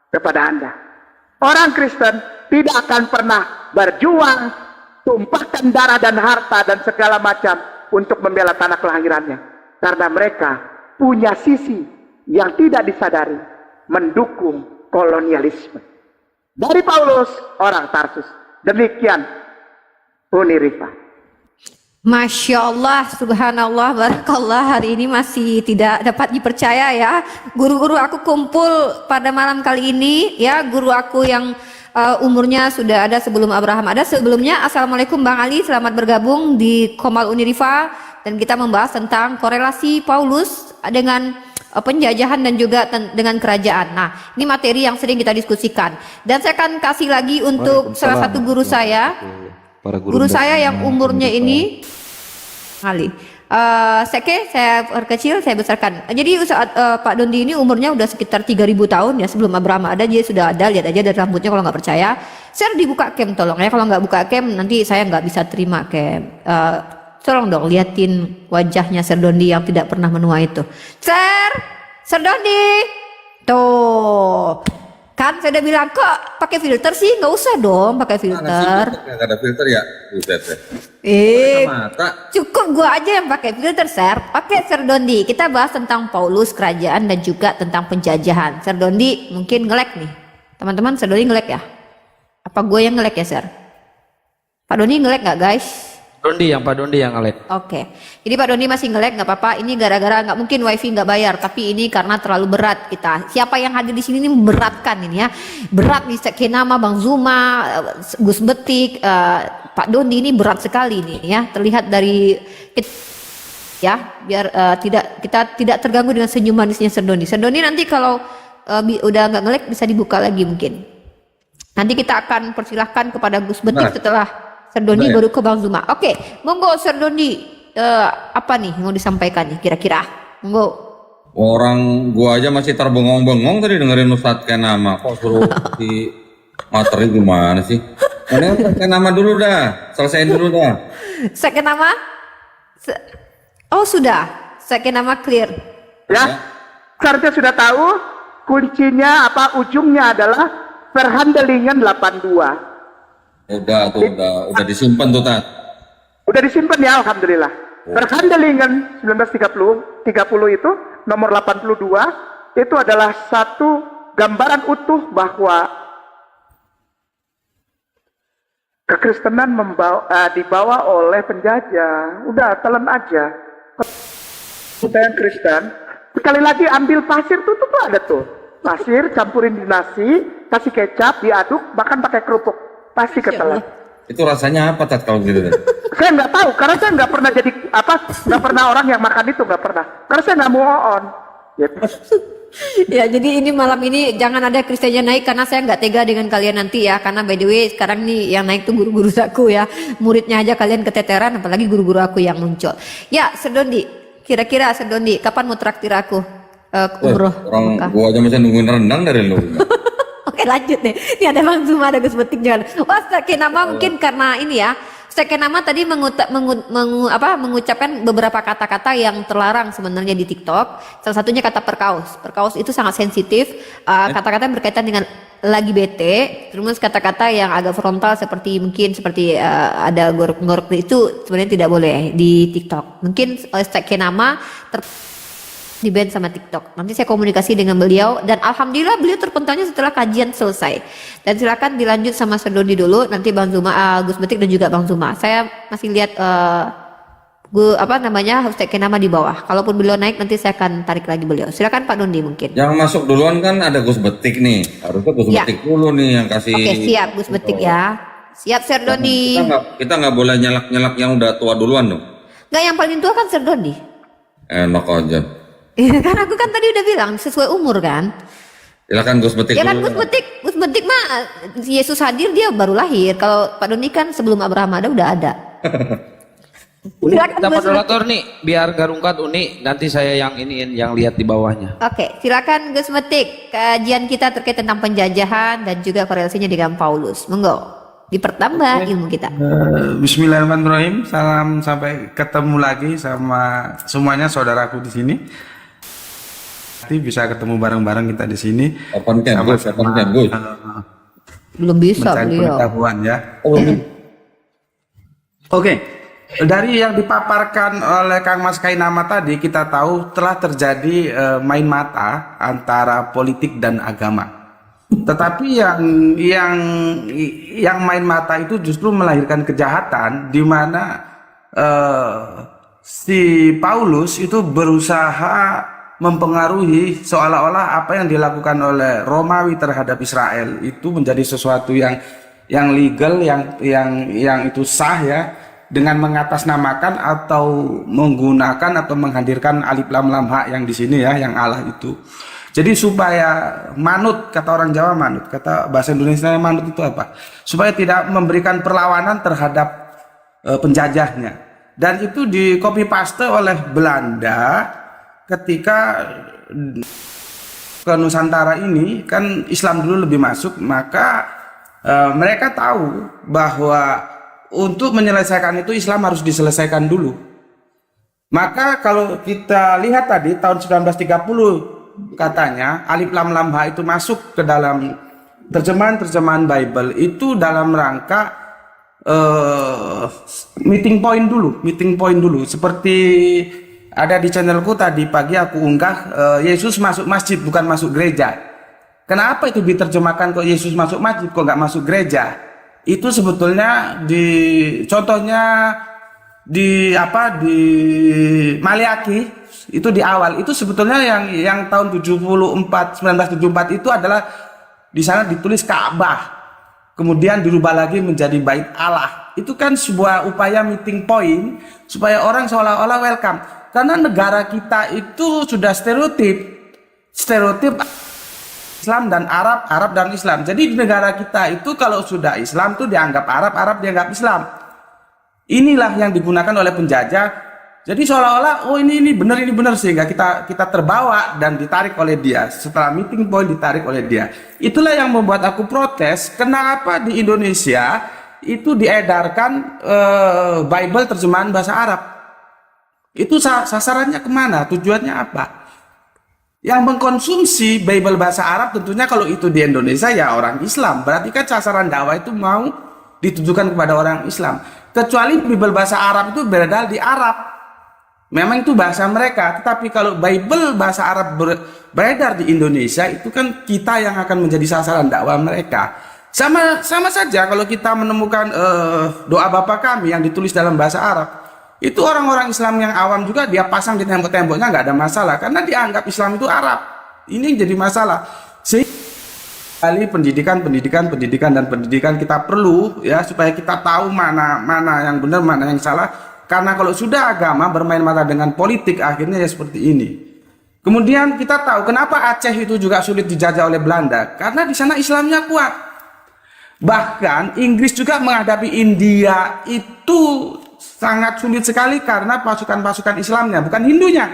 kepada Anda. Orang Kristen tidak akan pernah berjuang, tumpahkan darah dan harta dan segala macam untuk membela tanah kelahirannya. Karena mereka punya sisi yang tidak disadari, mendukung kolonialisme. Dari Paulus, orang Tarsus. Demikian Unirifa. Masya Allah, subhanallah, barakallah. Hari ini masih tidak dapat dipercaya ya. Guru-guru aku kumpul pada malam kali ini ya. Guru aku yang umurnya sudah ada sebelum Abraham ada. Sebelumnya, Assalamualaikum Bang Ali, selamat bergabung di Komal Unirifa. Dan kita membahas tentang korelasi Paulus dengan penjajahan dan juga dengan kerajaan. Nah, ini materi yang sering kita diskusikan. Dan saya akan kasih lagi untuk salah satu guru saya. Guru saya yang umurnya ini Ali. Saya kecil, saya besarkan. Jadi Pak Dondi ini umurnya udah sekitar 3.000 tahun ya, sebelum Abraham ada dia sudah ada. Lihat aja dari rambutnya kalau nggak percaya. Share dibuka cam tolong ya, kalau nggak buka cam nanti saya nggak bisa terima cam. Tolong dong liatin wajahnya Sir Dondi yang tidak pernah menua itu. Sir Dondi, tuh. Kan saya udah bilang, kok pakai filter sih? Nggak usah dong pakai filter. Nggak ada filter ya? Buset ya. Mata. Cukup gua aja yang pakai filter, Sir. Oke, Sir Dondi, kita bahas tentang Paulus, kerajaan dan juga tentang penjajahan. Sir Dondi mungkin nge-lag nih. Teman-teman, Sir Doni nge-lag ya? Apa gue yang nge-lag ya, Sir? Pak Doni nge-lag nggak, guys? Pak Dondi yang ngelag. Oke, jadi Pak Doni masih nge-lag, nggak apa-apa. Ini gara-gara nggak mungkin wifi nggak bayar, tapi ini karena terlalu berat kita. Siapa yang hadir di sini ini memberatkan ini ya, berat nih. Sekenama, Bang Zuma, Gus Betik, Pak Doni ini berat sekali nih ya. Terlihat dari ya, biar kita tidak terganggu dengan senyum manisnya Sir Doni. Sir Doni nanti kalau udah nggak nge-lag bisa dibuka lagi mungkin. Nanti kita akan persilahkan kepada Gus Betik setelah Sir Doni baru ke Bang Zuma. Oke, monggo Sir Doni, apa nih mau disampaikan nih kira-kira? Monggo. Orang gua aja masih terbengong-bengong tadi dengerin Ustadz Kenama. Kok suruh di materi gimana sih? Mending Ustadz Kenama dulu dah, selesaiin dulu dah. Sekenama? Oh sudah, Sekenama clear. Ya, seharusnya sudah tahu kuncinya apa, ujungnya adalah Verhandelingen 82. Udah disimpan tuh, Tat. Udah disimpan ya, alhamdulillah. Verhandelingen 1930 itu nomor 82 itu adalah satu gambaran utuh bahwa kekristenan dibawa oleh penjajah. Udah telan aja. Kita yang Kristen sekali lagi ambil pasir tuh ada tuh. Pasir campurin di nasi, kasih kecap, diaduk, makan pakai kerupuk. Pasti ketelan. Itu rasanya apa, Tat, kalau gitu? Saya nggak tahu, karena saya nggak pernah jadi nggak pernah orang yang makan itu, nggak pernah. Karena saya nggak mau on. Gitu. Ya, jadi ini malam ini jangan ada Kristennya naik karena saya nggak tega dengan kalian nanti ya. Karena by the way sekarang nih yang naik tuh guru-guru aku ya. Muridnya aja kalian keteteran, apalagi guru-guru aku yang muncul. Ya, Sir Dondi, kira-kira Sir Dondi, kapan mau traktir aku umroh? Orang gua aja masih nungguin rendang dari lu. Oke, lanjut nih. Ini ada Bang Zuma, ada Gus Betik jangan. Wah, Sekenama mungkin karena ini ya. Sekenama tadi mengucapkan beberapa kata-kata yang terlarang sebenarnya di TikTok. Salah satunya kata perkaus. Perkaus itu sangat sensitif. Kata-kata yang berkaitan dengan lagi bete. Terus kata-kata yang agak frontal seperti ada gorok-gorok itu sebenarnya tidak boleh di TikTok. Mungkin Sekenama di ban sama TikTok. Nanti saya komunikasi dengan beliau dan alhamdulillah beliau terpentalnya setelah kajian selesai. Dan silakan dilanjut sama Sir Dodi dulu, nanti Bang Zuma, Gus Betik dan juga Bang Zuma. Saya masih lihat Kenama di bawah. Kalaupun beliau naik nanti saya akan tarik lagi beliau. Silakan Pak Dondi mungkin. Yang masuk duluan kan ada Gus Betik nih. Harusnya Gus Betik dulu nih yang kasih. Oke, siap Gus Betik ya. Siap Sir Dondi. Kita nggak boleh nyelak-nyelak yang udah tua duluan dong. Nggak, yang paling tua kan Sir Dondi. Enak aja. Kan aku kan tadi udah bilang sesuai umur kan. Silakan Gus Betik. Ya kan Gus Betik mah Yesus hadir dia baru lahir. Kalau Pak Doni kan sebelum Abraham ada udah ada. Kita moderator nih biar gak rungkat Uni, nanti saya yang lihat di bawahnya. Oke, silakan Gus Betik. Kajian kita terkait tentang penjajahan dan juga korelasinya dengan Paulus. Monggo. Dipertambah ilmu kita. Bismillahirrahmanirrahim. Salam, sampai ketemu lagi sama semuanya saudaraku di sini. Nanti bisa ketemu bareng-bareng kita di sini. Kapan Gus? Belum bisa beliau. Pengetahuan ya. Oke. Dari yang dipaparkan oleh Kang Mas Kainama tadi, kita tahu telah terjadi main mata antara politik dan agama. Tetapi yang main mata itu justru melahirkan kejahatan, di mana si Paulus itu berusaha mempengaruhi seolah-olah apa yang dilakukan oleh Romawi terhadap Israel itu menjadi sesuatu yang legal, yang itu sah ya, dengan mengatasnamakan atau menggunakan atau menghadirkan alif lam lam ha yang di sini ya, yang Allah itu. Jadi supaya manut, kata orang Jawa manut, kata bahasa Indonesia manut itu apa? Supaya tidak memberikan perlawanan terhadap penjajahnya. Dan itu di copy paste oleh Belanda ketika ke Nusantara ini kan Islam dulu lebih masuk, maka mereka tahu bahwa untuk menyelesaikan itu Islam harus diselesaikan dulu. Maka kalau kita lihat tadi tahun 1930 katanya alif lam lam ha itu masuk ke dalam terjemahan Bible itu dalam rangka meeting point dulu seperti ada di channelku tadi pagi aku unggah Yesus masuk masjid bukan masuk gereja. Kenapa itu diterjemahkan kok Yesus masuk masjid, kok nggak masuk gereja? Itu sebetulnya contohnya di Maliaki itu di awal itu sebetulnya yang tahun 1974 itu adalah di sana ditulis Ka'bah, kemudian dirubah lagi menjadi Bait Allah. Itu kan sebuah upaya meeting point supaya orang seolah-olah welcome, karena negara kita itu sudah stereotip Islam dan Arab, Arab dan Islam. Jadi di negara kita itu kalau sudah Islam tuh dianggap Arab, Arab dianggap Islam. Inilah yang digunakan oleh penjajah. Jadi seolah-olah ini benar sehingga kita terbawa dan ditarik oleh dia. Setelah meeting point ditarik oleh dia. Itulah yang membuat aku protes. Kenapa di Indonesia itu diedarkan Bible terjemahan bahasa Arab? Itu sasarannya kemana? Tujuannya apa? Yang mengkonsumsi Bible bahasa Arab tentunya kalau itu di Indonesia ya orang Islam. Berarti kan sasaran dakwah itu mau ditujukan kepada orang Islam. Kecuali Bible bahasa Arab itu berada di Arab. Memang itu bahasa mereka. Tetapi kalau Bible bahasa Arab beredar di Indonesia, itu kan kita yang akan menjadi sasaran dakwah mereka. Sama saja kalau kita menemukan doa Bapa kami yang ditulis dalam bahasa Arab. Itu orang-orang Islam yang awam juga dia pasang di tembok-temboknya, nggak ada masalah karena dianggap Islam itu Arab. Ini yang jadi masalah. Sehingga pendidikan kita perlu ya supaya kita tahu mana yang benar, mana yang salah. Karena kalau sudah agama bermain mata dengan politik akhirnya ya seperti ini. Kemudian kita tahu kenapa Aceh itu juga sulit dijajah oleh Belanda, karena di sana Islamnya kuat. Bahkan Inggris juga menghadapi India itu sangat sulit sekali karena pasukan-pasukan Islamnya, bukan Hindunya,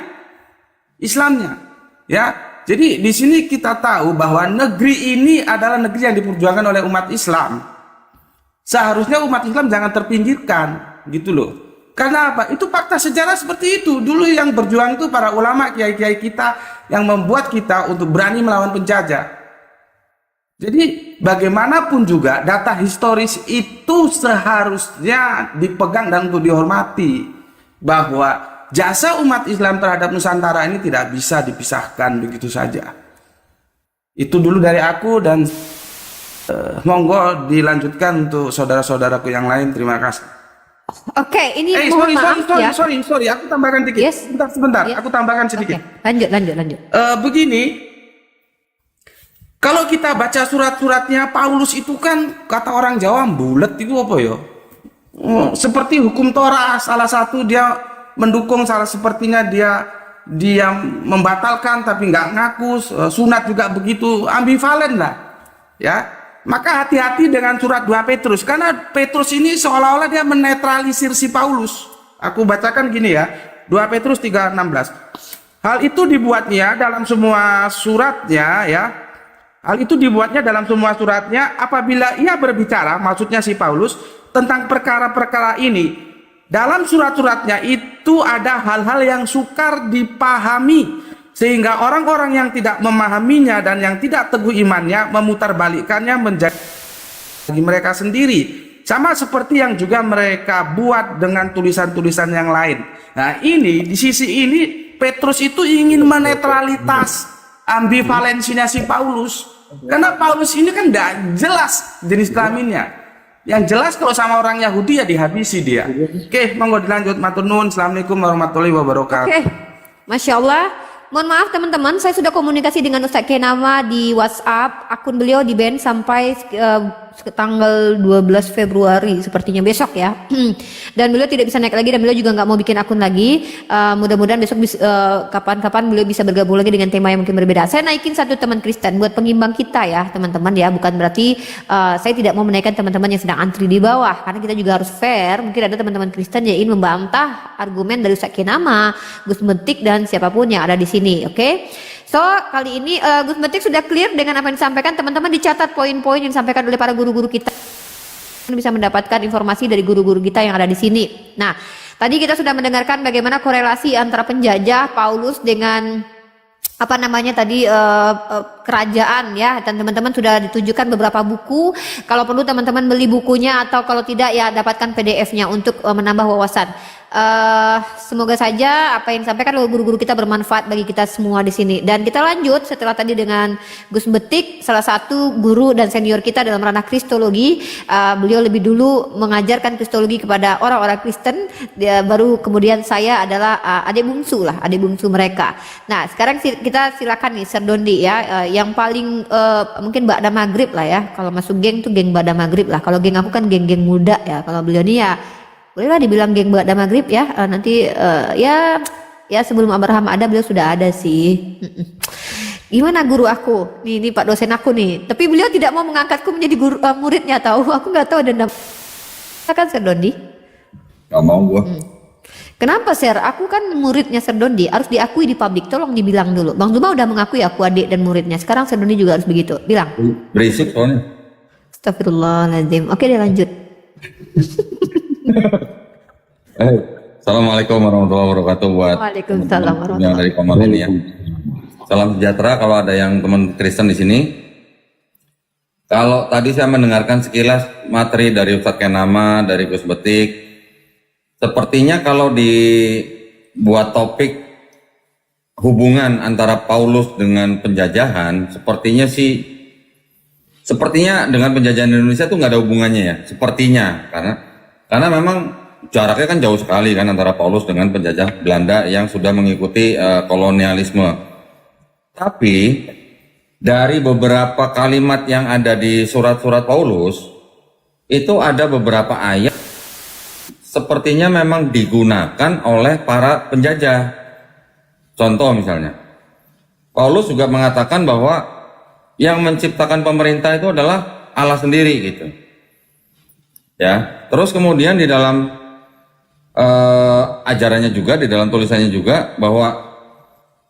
Islamnya. Ya, jadi di sini kita tahu bahwa negeri ini adalah negeri yang diperjuangkan oleh umat Islam. Seharusnya umat Islam jangan terpinggirkan, gitu loh. Karena apa? Itu fakta sejarah seperti itu. Dulu yang berjuang itu para ulama, kiai-kiai kita yang membuat kita untuk berani melawan penjajah. Jadi bagaimanapun juga data historis itu seharusnya dipegang dan untuk dihormati, bahwa jasa umat Islam terhadap Nusantara ini tidak bisa dipisahkan begitu saja. Itu dulu dari aku dan monggo dilanjutkan untuk saudara-saudaraku yang lain. Terima kasih. Oke, ini mohon maaf ya. Sorry, aku tambahkan sedikit. Yes. Sebentar, Yes. aku tambahkan sedikit. Oke, lanjut. Begini. Kalau kita baca surat-suratnya Paulus itu kan kata orang Jawa bulet itu apa ya? Seperti hukum Torah, salah satu dia mendukung, salah sepertinya dia membatalkan tapi nggak ngaku. Sunat juga begitu, ambivalen lah. Ya, maka hati-hati dengan surat 2 Petrus karena Petrus ini seolah-olah dia menetralisir si Paulus. Aku bacakan gini ya, 2 Petrus 3:16. Hal itu dibuatnya dalam semua suratnya ya. Hal itu dibuatnya dalam semua suratnya apabila ia berbicara, maksudnya si Paulus, tentang perkara-perkara ini. Dalam surat-suratnya itu ada hal-hal yang sukar dipahami, sehingga orang-orang yang tidak memahaminya dan yang tidak teguh imannya memutarbalikkannya menjadi bagi mereka sendiri. Sama seperti yang juga mereka buat dengan tulisan-tulisan yang lain. Nah ini, di sisi ini, Petrus itu ingin menetralitas ambivalensinya si Paulus. Karena Paulus ini kan tidak jelas jenis kelaminnya. Yang jelas kalau sama orang Yahudi ya dihabisi dia. Oke, monggo dilanjut. Matur nuwun. Assalamualaikum warahmatullahi wabarakatuh. Oke, Masya Allah. Mohon maaf teman-teman, saya sudah komunikasi dengan Ustadz Kenama di WhatsApp. Akun beliau di ban sampai tanggal 12 Februari sepertinya besok ya. Dan beliau tidak bisa naik lagi dan beliau juga nggak mau bikin akun lagi. Mudah-mudahan besok kapan-kapan beliau bisa bergabung lagi dengan tema yang mungkin berbeda. Saya naikin satu teman Kristen buat pengimbang kita ya teman-teman ya. Bukan berarti saya tidak mau menaikkan teman-teman yang sedang antri di bawah, karena kita juga harus fair. Mungkin ada teman-teman Kristen yang ingin membantah argumen dari Ustadz Kenama, Gus Metik dan siapapun yang ada di sini. Oke, so kali ini Gus Metik sudah clear dengan apa yang disampaikan. Teman-teman dicatat poin-poin yang disampaikan oleh para guru-guru kita, bisa mendapatkan informasi dari guru-guru kita yang ada di sini. Nah, tadi kita sudah mendengarkan bagaimana korelasi antara penjajah Paulus dengan apa namanya tadi kerajaan ya, dan teman-teman sudah ditujukan beberapa buku. Kalau perlu teman-teman beli bukunya, atau kalau tidak ya dapatkan PDF-nya untuk menambah wawasan. Semoga saja apa yang disampaikan oleh guru-guru kita bermanfaat bagi kita semua di sini. Dan kita lanjut setelah tadi dengan Gus Betik, salah satu guru dan senior kita dalam ranah kristologi. Beliau lebih dulu mengajarkan kristologi kepada orang-orang Kristen. Baru kemudian saya adalah adik bungsu mereka. Nah, sekarang kita silakan nih Serdondi ya, yang paling mungkin Ba'da Maghrib lah ya. Kalau masuk geng tuh geng Ba'da Maghrib lah. Kalau geng aku kan geng-geng muda ya. Kalau beliau nih ya bolehlah dibilang geng Ba'da Maghrib ya. Nanti ya sebelum Abraham ada beliau sudah ada sih. Gimana guru aku? Nih Pak dosen aku nih. Tapi beliau tidak mau mengangkatku menjadi guru muridnya, tahu? Aku nggak tahu ada nama. Kan Serdondi? Gak mau gua. Kenapa Ser? Aku kan muridnya Serdondi, harus diakui di publik. Tolong dibilang dulu. Bang Zuma udah mengakui aku adik dan muridnya. Sekarang Serdondi juga harus begitu. Bilang. Berisik soalnya. Astagfirullahaladzim. Oke, dia lanjut. Assalamualaikum warahmatullahi wabarakatuh buat Waalaikumsalam warahmatullahi yang dari Komar ini ya. Salam sejahtera kalau ada yang teman Kristen di sini. Kalau tadi saya mendengarkan sekilas materi dari Ustadz Kenama, dari Gus Betik, sepertinya kalau dibuat topik hubungan antara Paulus dengan penjajahan, sepertinya dengan penjajahan Indonesia tuh nggak ada hubungannya ya, sepertinya karena memang jaraknya kan jauh sekali kan antara Paulus dengan penjajah Belanda yang sudah mengikuti kolonialisme. Tapi dari beberapa kalimat yang ada di surat-surat Paulus itu ada beberapa ayat sepertinya memang digunakan oleh para penjajah. Contoh misalnya, Paulus juga mengatakan bahwa yang menciptakan pemerintah itu adalah Allah sendiri gitu. Ya, terus kemudian di dalam ajarannya juga, di dalam tulisannya juga bahwa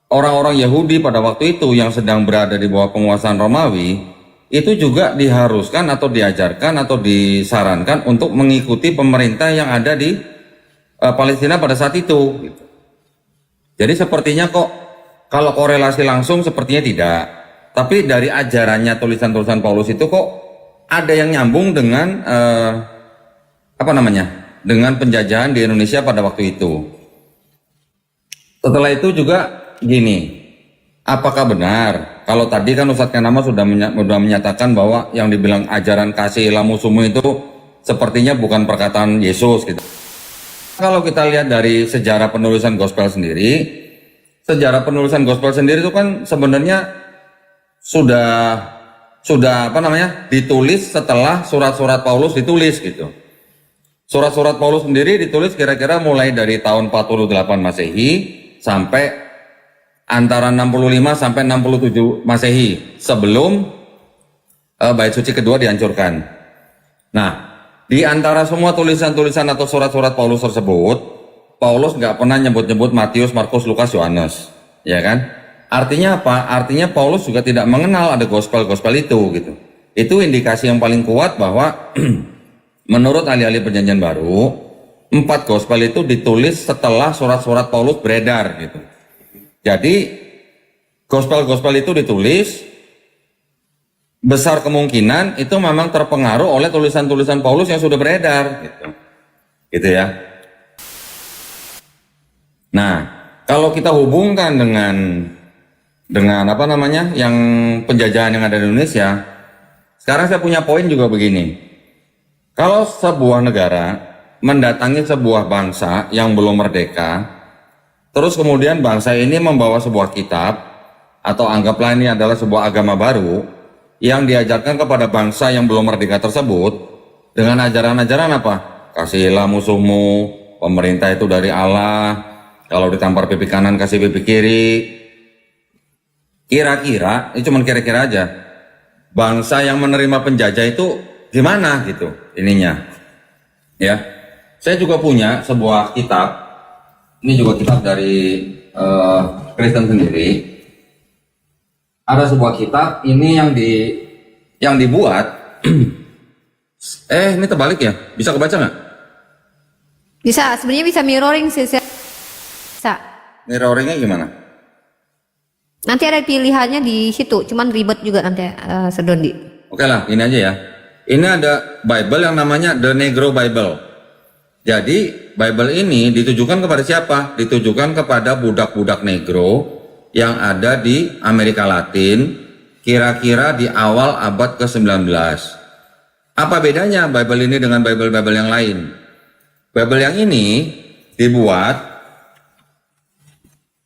orang-orang Yahudi pada waktu itu yang sedang berada di bawah penguasaan Romawi itu juga diharuskan atau diajarkan atau disarankan untuk mengikuti pemerintah yang ada di Palestina pada saat itu. Gitu. Jadi sepertinya kok kalau korelasi langsung sepertinya tidak. Tapi dari ajarannya tulisan-tulisan Paulus itu kok ada yang nyambung dengan dengan penjajahan di Indonesia pada waktu itu. Setelah itu juga gini, apakah benar kalau tadi kan Ustadz Kenama sudah menyatakan bahwa yang dibilang ajaran kasih lamusumu itu sepertinya bukan perkataan Yesus gitu. Kalau kita lihat dari sejarah penulisan gospel sendiri itu kan sebenarnya sudah ditulis setelah surat-surat Paulus ditulis gitu. Surat-surat Paulus sendiri ditulis kira-kira mulai dari tahun 48 Masehi sampai antara 65 sampai 67 Masehi sebelum Bait Suci kedua dihancurkan. Nah, di antara semua tulisan-tulisan atau surat-surat Paulus tersebut, Paulus nggak pernah nyebut-nyebut Matius, Markus, Lukas, Yohanes, ya kan? Artinya apa? Artinya Paulus juga tidak mengenal ada gospel-gospel itu gitu. Itu indikasi yang paling kuat bahwa menurut ahli-ahli Perjanjian Baru, 4 gospel itu ditulis setelah surat-surat Paulus beredar gitu. Jadi gospel-gospel itu ditulis, besar kemungkinan itu memang terpengaruh oleh tulisan-tulisan Paulus yang sudah beredar gitu ya. Nah, kalau kita hubungkan dengan yang penjajahan yang ada di Indonesia, sekarang saya punya poin juga begini. Kalau sebuah negara mendatangi sebuah bangsa yang belum merdeka, terus kemudian bangsa ini membawa sebuah kitab, atau anggaplah ini adalah sebuah agama baru, yang diajarkan kepada bangsa yang belum merdeka tersebut, dengan ajaran-ajaran apa? Kasihilah musuhmu, pemerintah itu dari Allah, kalau ditampar pipi kanan kasih pipi kiri. Kira-kira, ini cuma kira-kira aja, bangsa yang menerima penjajah itu gimana gitu ininya ya. Saya juga punya sebuah kitab, ini juga kitab dari Kristen sendiri. Ada sebuah kitab ini yang dibuat ini terbalik ya, bisa kebaca nggak? Bisa, sebenarnya bisa mirroring sih. Bisa. Mirroringnya gimana? Nanti ada pilihannya di situ, cuman ribet juga nanti Sir Dondi. Oke lah, ini aja ya. Ini ada Bible yang namanya The Negro Bible. Jadi Bible ini ditujukan kepada siapa? Ditujukan kepada budak-budak negro yang ada di Amerika Latin kira-kira di awal abad ke-19. Apa bedanya Bible ini dengan Bible-Bible yang lain? Bible yang ini dibuat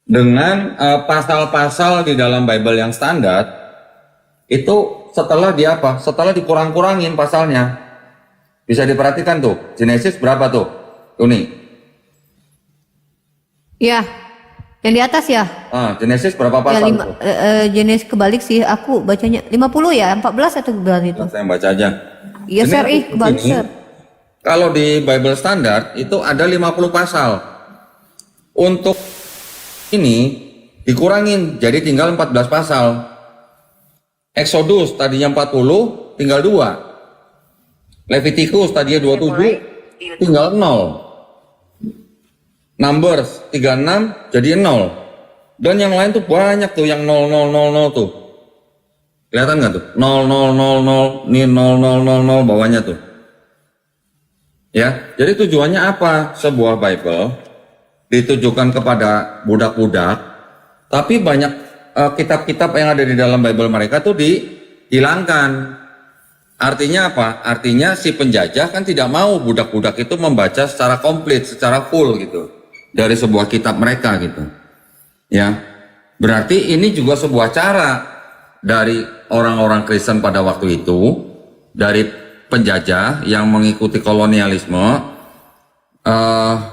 dengan pasal-pasal di dalam Bible yang standar itu setelah di apa? Setelah dikurang-kurangin pasalnya. Bisa diperhatikan tuh, Genesis berapa tuh? Tuh nih. Ya, yang di atas ya. Genesis berapa Ya, pasal tuh? jenis kebalik sih aku bacanya 50 ya, 14 atau berapa itu? Saya baca aja. Iya, Sir, kebalik, Ini, Sir. kalau di Bible standar itu ada 50 pasal. Untuk ini dikurangin jadi tinggal 14 pasal. Exodus tadinya 40 tinggal 2. Leviticus tadinya 27 tinggal 0. Numbers 36 jadi 0. Dan yang lain tuh banyak tuh yang 0000 tuh. Kelihatan nggak tuh? 0000 nih 0000 bawahnya tuh. Ya, jadi tujuannya apa? Sebuah Bible ditujukan kepada budak-budak, tapi banyak kitab-kitab yang ada di dalam Bible mereka tuh dihilangkan. Artinya apa? Artinya si penjajah kan tidak mau budak-budak itu membaca secara komplit, secara full gitu dari sebuah kitab mereka gitu. Ya, berarti ini juga sebuah cara dari orang-orang Kristen pada waktu itu, dari penjajah yang mengikuti kolonialisme,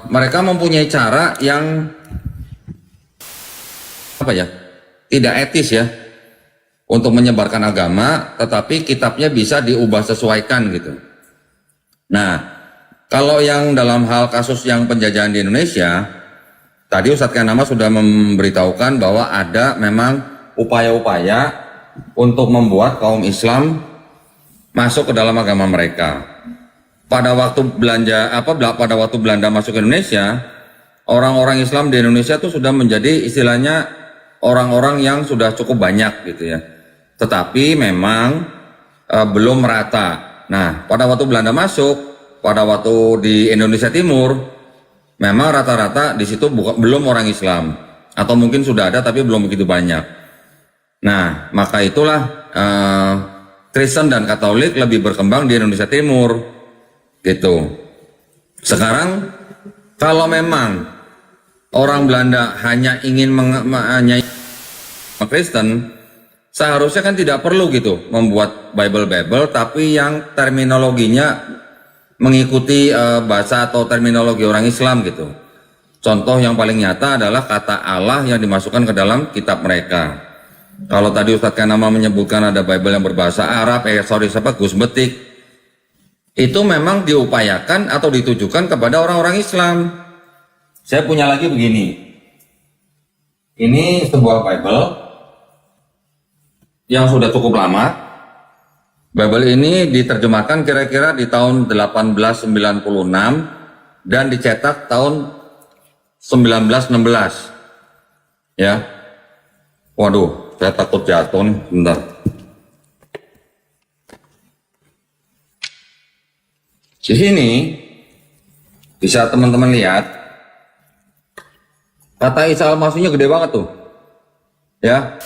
mereka mempunyai cara yang apa ya? Tidak etis ya. Untuk menyebarkan agama, tetapi kitabnya bisa diubah sesuaikan gitu. Nah, kalau yang dalam hal kasus yang penjajahan di Indonesia, tadi Ustadz Kanama sudah memberitahukan bahwa ada memang upaya-upaya untuk membuat kaum Islam masuk ke dalam agama mereka. Pada waktu pada waktu Belanda masuk ke Indonesia, orang-orang Islam di Indonesia itu sudah menjadi istilahnya orang-orang yang sudah cukup banyak gitu ya. Tetapi memang belum merata. Nah, pada waktu Belanda masuk, pada waktu di Indonesia Timur, memang rata-rata di situ belum orang Islam, atau mungkin sudah ada tapi belum begitu banyak. Nah, maka itulah Kristen dan Katolik lebih berkembang di Indonesia Timur, gitu. Sekarang kalau memang orang Belanda hanya ingin Kristen, seharusnya kan tidak perlu gitu membuat Bible, tapi yang terminologinya mengikuti bahasa atau terminologi orang Islam gitu. Contoh yang paling nyata adalah kata Allah yang dimasukkan ke dalam kitab mereka. Kalau tadi Ustadz Kanama menyebutkan ada Bible yang berbahasa Arab, Gus Betik, itu memang diupayakan atau ditujukan kepada orang-orang Islam. Saya punya lagi begini. Ini sebuah Bible yang sudah cukup lama. Bible ini diterjemahkan kira-kira di tahun 1896 dan dicetak tahun 1916. Ya. Waduh, saya takut jatuh nih, bentar. Di sini bisa teman-teman lihat kata Isa Al-Masihnya gede banget tuh. Ya.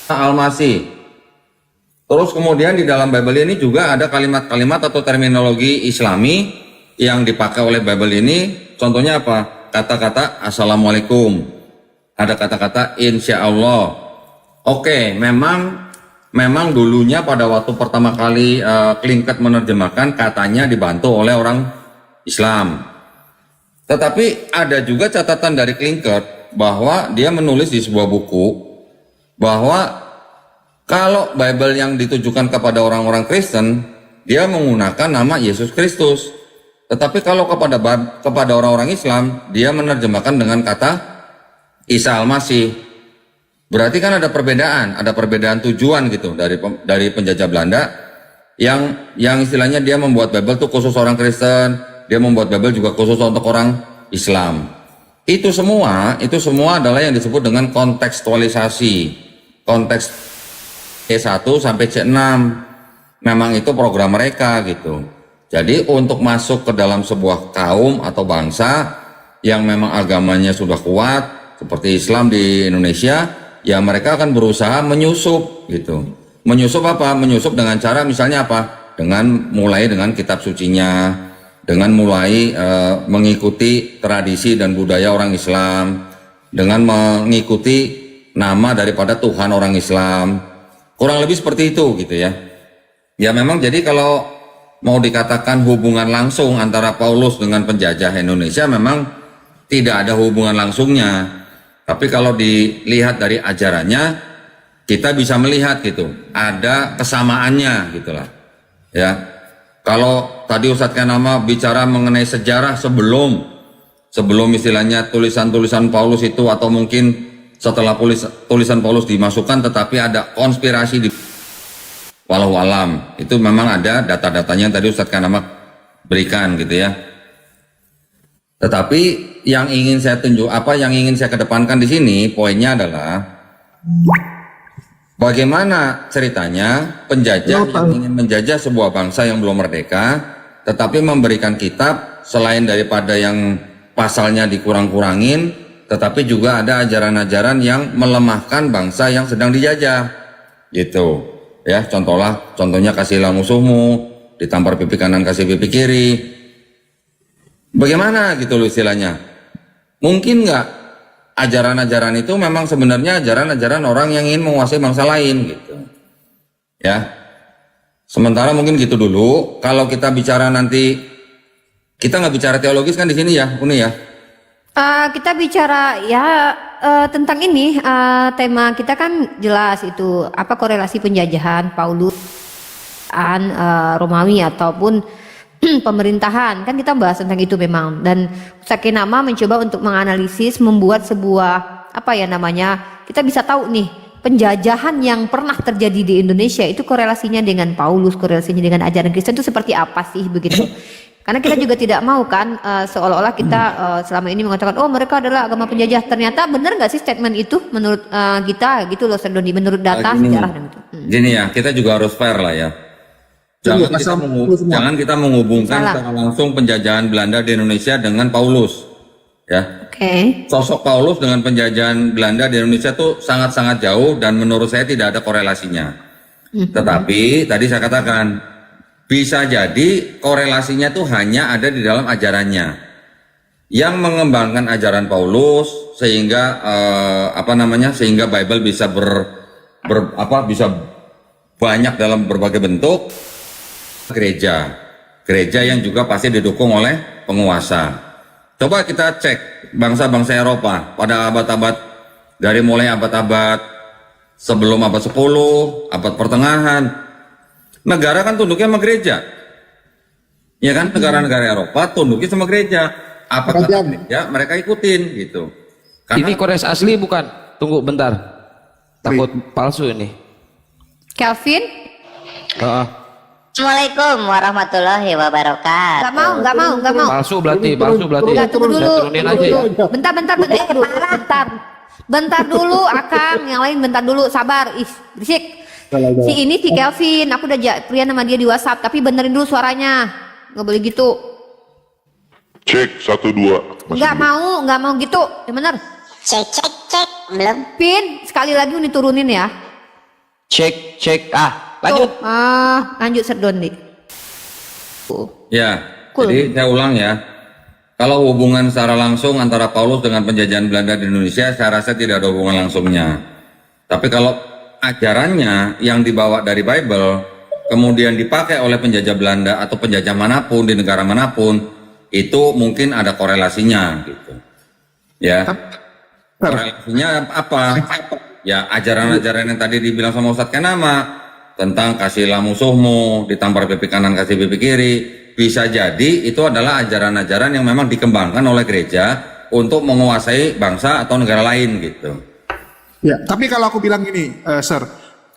Al-Masih. Terus kemudian di dalam Bible ini juga ada kalimat-kalimat atau terminologi Islami yang dipakai oleh Bible ini. Contohnya apa? Kata-kata Assalamualaikum. Ada kata-kata Insya Allah. Oke, memang dulunya pada waktu pertama kali Klingket menerjemahkan, katanya dibantu oleh orang Islam. Tetapi ada juga catatan dari Klingket bahwa dia menulis di sebuah buku bahwa kalau Bible yang ditujukan kepada orang-orang Kristen, dia menggunakan nama Yesus Kristus. Tetapi kalau kepada orang-orang Islam, dia menerjemahkan dengan kata Isa Al-Masih. Berarti kan ada perbedaan tujuan gitu dari penjajah Belanda yang istilahnya dia membuat Bible itu khusus orang Kristen, dia membuat Bible juga khusus untuk orang Islam. Itu semua adalah yang disebut dengan kontekstualisasi. Konteks C1 sampai C6 memang itu program mereka gitu. Jadi untuk masuk ke dalam sebuah kaum atau bangsa yang memang agamanya sudah kuat seperti Islam di Indonesia, ya mereka akan berusaha menyusup gitu. Menyusup apa? Menyusup dengan cara misalnya apa? Mulai dengan kitab sucinya, dengan mulai mengikuti tradisi dan budaya orang Islam, dengan mengikuti nama daripada Tuhan orang Islam, kurang lebih seperti itu gitu ya. Ya memang jadi kalau mau dikatakan hubungan langsung antara Paulus dengan penjajah Indonesia memang tidak ada hubungan langsungnya. Tapi kalau dilihat dari ajarannya, kita bisa melihat gitu, ada kesamaannya gitulah. Ya. Kalau tadi Ustadz Kenama bicara mengenai sejarah sebelum istilahnya tulisan-tulisan Paulus itu, atau mungkin setelah tulisan Paulus dimasukkan tetapi ada konspirasi di walau alam, itu memang ada data-datanya yang tadi Ustadz Kenama berikan gitu ya. Tetapi yang ingin saya kedepankan di sini poinnya adalah bagaimana ceritanya penjajah yang ingin menjajah sebuah bangsa yang belum merdeka, tetapi memberikan kitab selain daripada yang pasalnya dikurang-kurangin, tetapi juga ada ajaran-ajaran yang melemahkan bangsa yang sedang dijajah, gitu. Ya, contohnya kasihlah musuhmu, ditampar pipi kanan kasih pipi kiri. Bagaimana gitu loh istilahnya? Mungkin nggak ajaran-ajaran itu memang sebenarnya ajaran-ajaran orang yang ingin menguasai bangsa lain gitu. Ya. Sementara mungkin gitu dulu. Kalau kita bicara nanti, kita nggak bicara teologis kan di sini ya, Uni ya? Kita bicara tentang ini, tema kita kan jelas itu apa korelasi penjajahan Paulus, Romawi ataupun pemerintahan, kan kita bahas tentang itu memang. Dan Ustadz Kenama mencoba untuk menganalisis, membuat sebuah kita bisa tahu nih penjajahan yang pernah terjadi di Indonesia itu korelasinya dengan Paulus, korelasinya dengan ajaran Kristen itu seperti apa sih begitu. Karena kita juga tidak mau kan seolah-olah kita selama ini mengatakan oh mereka adalah agama penjajah. Ternyata benar nggak sih statement itu menurut kita gitu loh, Serdoni, menurut data sejarah dan itu. Gini ya, kita juga harus fair lah ya. Jangan kita menghubungkan secara langsung penjajahan Belanda di Indonesia dengan Paulus. Ya. Oke. Sosok Paulus dengan penjajahan Belanda di Indonesia itu sangat-sangat jauh dan menurut saya tidak ada korelasinya. Tetapi tadi saya katakan bisa jadi korelasinya tuh hanya ada di dalam ajarannya yang mengembangkan ajaran Paulus sehingga sehingga Bible bisa bisa banyak dalam berbagai bentuk. Gereja yang juga pasti didukung oleh penguasa. Coba kita cek bangsa-bangsa Eropa pada abad-abad, dari mulai abad-abad sebelum abad 10, abad pertengahan, negara kan tunduknya sama gereja. Ya kan, negara-negara Eropa tunduknya sama gereja. Apa kata gereja, mereka ikutin gitu. Karena ini Kores asli bukan? Tunggu bentar. Takut palsu ini. Kelvin? Assalamualaikum warahmatullahi wabarakatuh. Nggak mau. Palsu berarti. Tunggu dulu. Turunin aja. Bentar dulu, Akang. Yang lain bentar dulu, sabar. Berisik. Si Kelvin, aku udah Prian sama dia di WhatsApp, tapi benerin dulu suaranya. Nggak boleh gitu. Cek 1 2. Nggak mau gitu. Yang bener. Cek belum. Pin, sekali lagi Uni turunin ya. Cek. Lanjut. Lanjut Serdoni. ya, jadi saya ulang ya. Kalau hubungan secara langsung antara Paulus dengan penjajahan Belanda di Indonesia, saya rasa tidak ada hubungan langsungnya. Tapi kalau ajarannya yang dibawa dari Bible, kemudian dipakai oleh penjajah Belanda atau penjajah manapun di negara manapun, itu mungkin ada korelasinya gitu. Ya. Korelasinya apa? Ya ajaran-ajaran yang tadi dibilang sama Ustadz Kenama tentang kasihlah musuhmu, ditampar pipi kanan kasih pipi kiri, bisa jadi itu adalah ajaran-ajaran yang memang dikembangkan oleh gereja untuk menguasai bangsa atau negara lain gitu. Ya, tapi kalau aku bilang gini, Sir,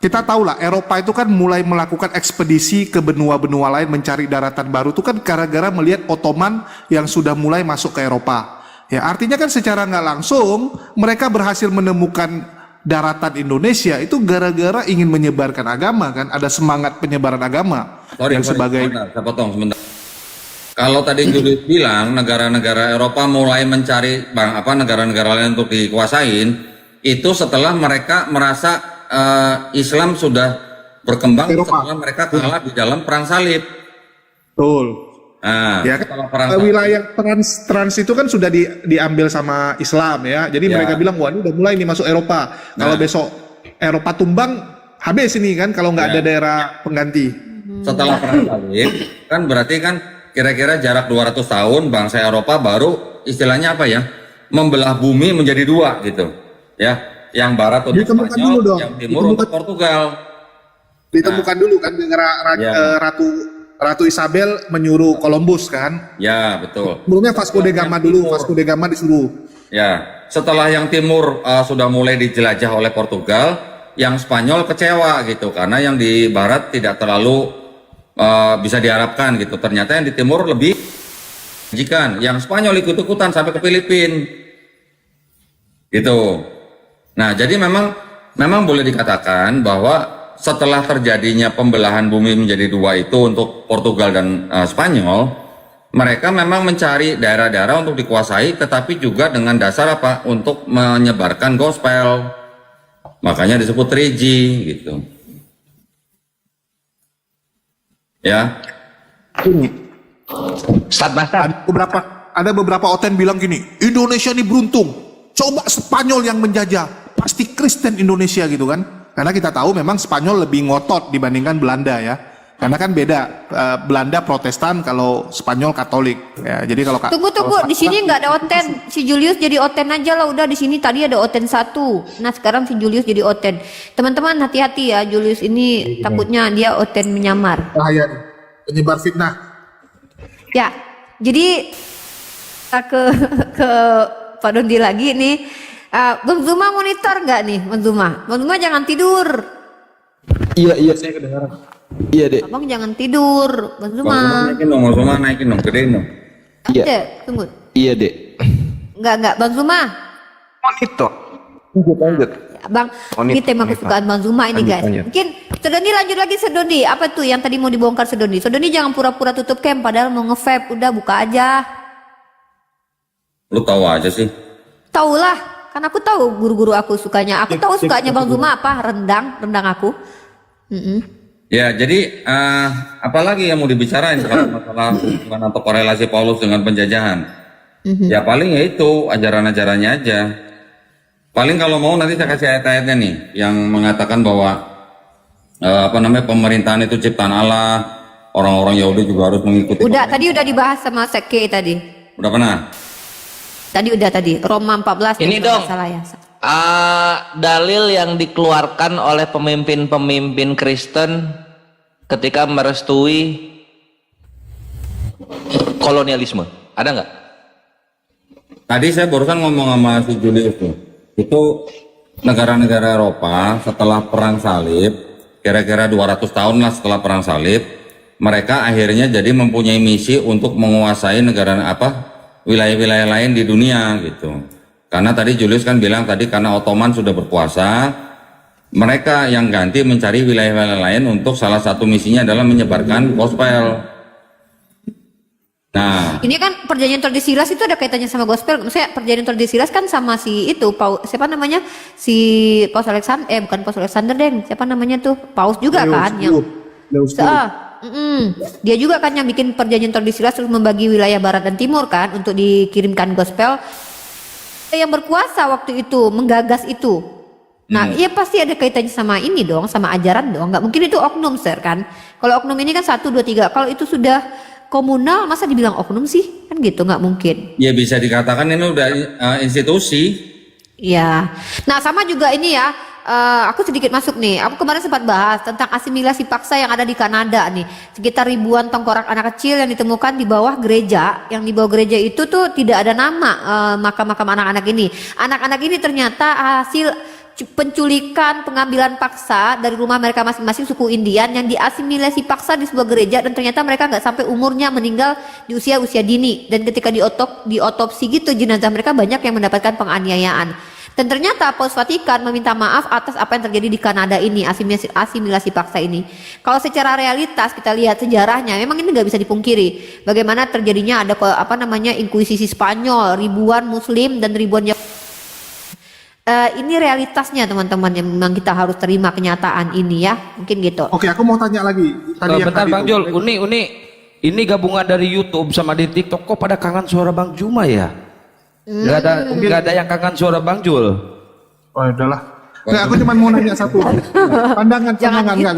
kita tahu lah Eropa itu kan mulai melakukan ekspedisi ke benua-benua lain mencari daratan baru itu kan gara-gara melihat Ottoman yang sudah mulai masuk ke Eropa. Ya, artinya kan secara nggak langsung mereka berhasil menemukan daratan Indonesia itu gara-gara ingin menyebarkan agama kan, ada semangat penyebaran agama sebagai. Saya potong sebentar. Kalau tadi Julius bilang negara-negara Eropa mulai mencari negara-negara lain untuk dikuasain, itu setelah mereka merasa Islam sudah berkembang setelah mereka kalah di dalam perang salib. Betul. Nah, ya kan, wilayah trans itu kan sudah diambil sama Islam ya. Jadi mereka bilang wah ini udah mulai nih masuk Eropa. Kalau besok Eropa tumbang habis ini kan kalau nggak ada daerah pengganti. Setelah perang salib kan berarti kan kira-kira jarak 200 tahun bangsa Eropa baru istilahnya apa ya? Membelah bumi menjadi dua gitu. Ya, yang barat untuk Spanyol, yang timur untuk Portugal. Ditemukan dulu kan Ratu Isabel menyuruh Columbus kan? Ya, betul. Sebelumnya Vasco da Gama dulu, Vasco da Gama disuruh. Ya, setelah yang timur sudah mulai dijelajah oleh Portugal, yang Spanyol kecewa gitu karena yang di barat tidak terlalu bisa diharapkan gitu. Ternyata yang di timur lebih menjanjikan. Yang Spanyol ikut-ikutan sampai ke Filipina. Gitu. Nah, jadi memang boleh dikatakan bahwa setelah terjadinya pembelahan bumi menjadi dua itu untuk Portugal dan Spanyol, mereka memang mencari daerah-daerah untuk dikuasai, tetapi juga dengan dasar apa? Untuk menyebarkan gospel. Makanya disebut 3G gitu. Ya. Ada beberapa oten bilang gini, Indonesia ini beruntung. Coba Spanyol yang menjajah, pasti Kristen Indonesia gitu kan. Karena kita tahu memang Spanyol lebih ngotot dibandingkan Belanda ya. Karena kan beda, Belanda Protestan, kalau Spanyol Katolik. Ya, jadi kalau tunggu, di sini nggak ada oten. Si Julius jadi oten aja lah, udah di sini tadi ada oten 1. Nah sekarang si Julius jadi oten. Teman-teman hati-hati ya, Julius ini takutnya dia oten menyamar. Bahaya nih, penyebar fitnah. Ya, jadi ke Pak Dondi lagi nih. Bang Zuma monitor nggak nih, Bang Zuma? Bang Zuma jangan tidur. Iya saya kedengaran. Iya dek. Abang jangan tidur, Bang Zuma. Bang Zuma naikin dong, gedein dong. Iya. Tunggu. Iya dek. Enggak, Bang Zuma. Monitor. Lanjut. Bang, ini tema kesukaan Bang Zuma ini guys. Mungkin Sedoni lanjut lagi Sedoni. Apa tuh yang tadi mau dibongkar Sedoni? Sedoni jangan pura-pura tutup cam padahal mau nge-vape, udah buka aja. Lu tahu aja sih. Taulah. Kan aku tahu guru-guru aku sukanya. Aku tahu sukanya Bang Zuma apa? Rendang aku. Ya, jadi apalagi yang mau dibicarain kalau masalah hubungan atau korelasi Paulus dengan penjajahan? Ya paling ya itu ajaran-ajarannya aja. Paling kalau mau nanti saya kasih ayat-ayatnya nih yang mengatakan bahwa pemerintahan itu ciptaan Allah, orang-orang Yahudi juga harus mengikuti. Tadi udah dibahas sama Seke tadi. Udah pernah? Tadi Roma 14. Ini dong. Salah ya. Dalil yang dikeluarkan oleh pemimpin-pemimpin Kristen ketika merestui kolonialisme, ada nggak? Tadi saya barusan ngomong sama si Julius tuh. Itu negara-negara Eropa setelah perang salib, kira-kira 200 tahun lah setelah perang salib, mereka akhirnya jadi mempunyai misi untuk menguasai wilayah-wilayah lain di dunia gitu. Karena tadi Julius kan bilang tadi karena Ottoman sudah berkuasa, mereka yang ganti mencari wilayah-wilayah lain untuk salah satu misinya adalah menyebarkan gospel. Nah, ini kan perjanjian Tordesillas itu ada kaitannya sama gospel. Maksudnya perjanjian Tordesillas kan sama si itu siapa namanya? Si Paus Alexander, bukan Paus Alexander deng. Siapa namanya tuh? Paus juga kan yang dia juga kan yang bikin perjanjian Tordesillas terus membagi wilayah barat dan timur kan untuk dikirimkan gospel. Yang berkuasa waktu itu menggagas itu. Nah, iya pasti ada kaitannya sama ini dong, sama ajaran dong. Nggak mungkin itu oknum, Sir kan? Kalau oknum ini kan 1, 2, 3. Kalau itu sudah komunal, masa dibilang oknum sih? Kan gitu, nggak mungkin. ya bisa dikatakan ini udah institusi. Ya. Nah, sama juga ini ya. Aku sedikit masuk nih. Aku kemarin sempat bahas tentang asimilasi paksa yang ada di Kanada nih. Sekitar ribuan tengkorak anak kecil yang ditemukan di bawah gereja. Yang di bawah gereja itu tuh tidak ada nama makam-makam anak-anak ini. Anak-anak ini ternyata hasil penculikan, pengambilan paksa dari rumah mereka masing-masing suku Indian yang diasimilasi paksa di sebuah gereja, dan ternyata mereka nggak sampai umurnya meninggal di usia dini, dan ketika diotopsi gitu jenazah mereka banyak yang mendapatkan penganiayaan. Dan ternyata Paus Vatikan meminta maaf atas apa yang terjadi di Kanada ini, asimilasi paksa ini. Kalau secara realitas kita lihat sejarahnya, memang ini nggak bisa dipungkiri. Bagaimana terjadinya ada inkuisisi Spanyol, ribuan Muslim dan ribuan ini realitasnya teman-teman, yang memang kita harus terima kenyataan ini ya, mungkin gitu. Oke, aku mau tanya lagi. Bentar Bang Jul, ini gabungan dari YouTube sama di TikTok kok pada kangen suara Bang Juma ya? Nggak ada yang kangen suara Bang Jul. Oh udahlah. Nah, aku cuma mau nanya satu pandangan enggak.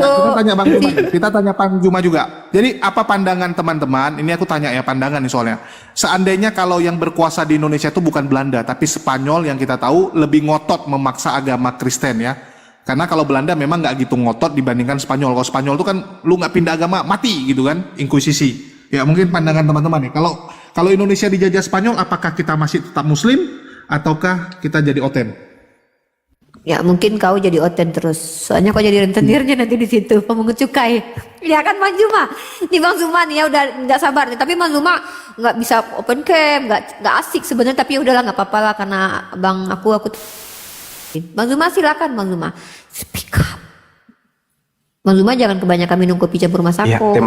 Kita tanya Bang Juma juga. Jadi apa pandangan teman-teman? Ini aku tanya ya, pandangan nih soalnya. Seandainya kalau yang berkuasa di Indonesia itu bukan Belanda tapi Spanyol, yang kita tahu lebih ngotot memaksa agama Kristen ya. Karena kalau Belanda memang nggak gitu ngotot dibandingkan Spanyol. Kalau Spanyol itu kan lu nggak pindah agama mati gitu kan, inkuisisi. Ya mungkin pandangan teman-teman nih. Kalau Indonesia dijajah Spanyol, apakah kita masih tetap Muslim ataukah kita jadi oten? Ya mungkin kau jadi oten terus, soalnya kau jadi rentenirnya nanti di situ, pemungut cukai. Ya kan Bang Juma, nih Bang Zuma nih ya udah nggak sabar nih, tapi Bang Zuma nggak bisa open cam, nggak asik sebenarnya, tapi udahlah nggak apa-apa lah karena Bang aku. Bang Zuma silakan Bang Zuma, speak up. Bang Zuma jangan kebanyakan minum kopi campur masako. Ya,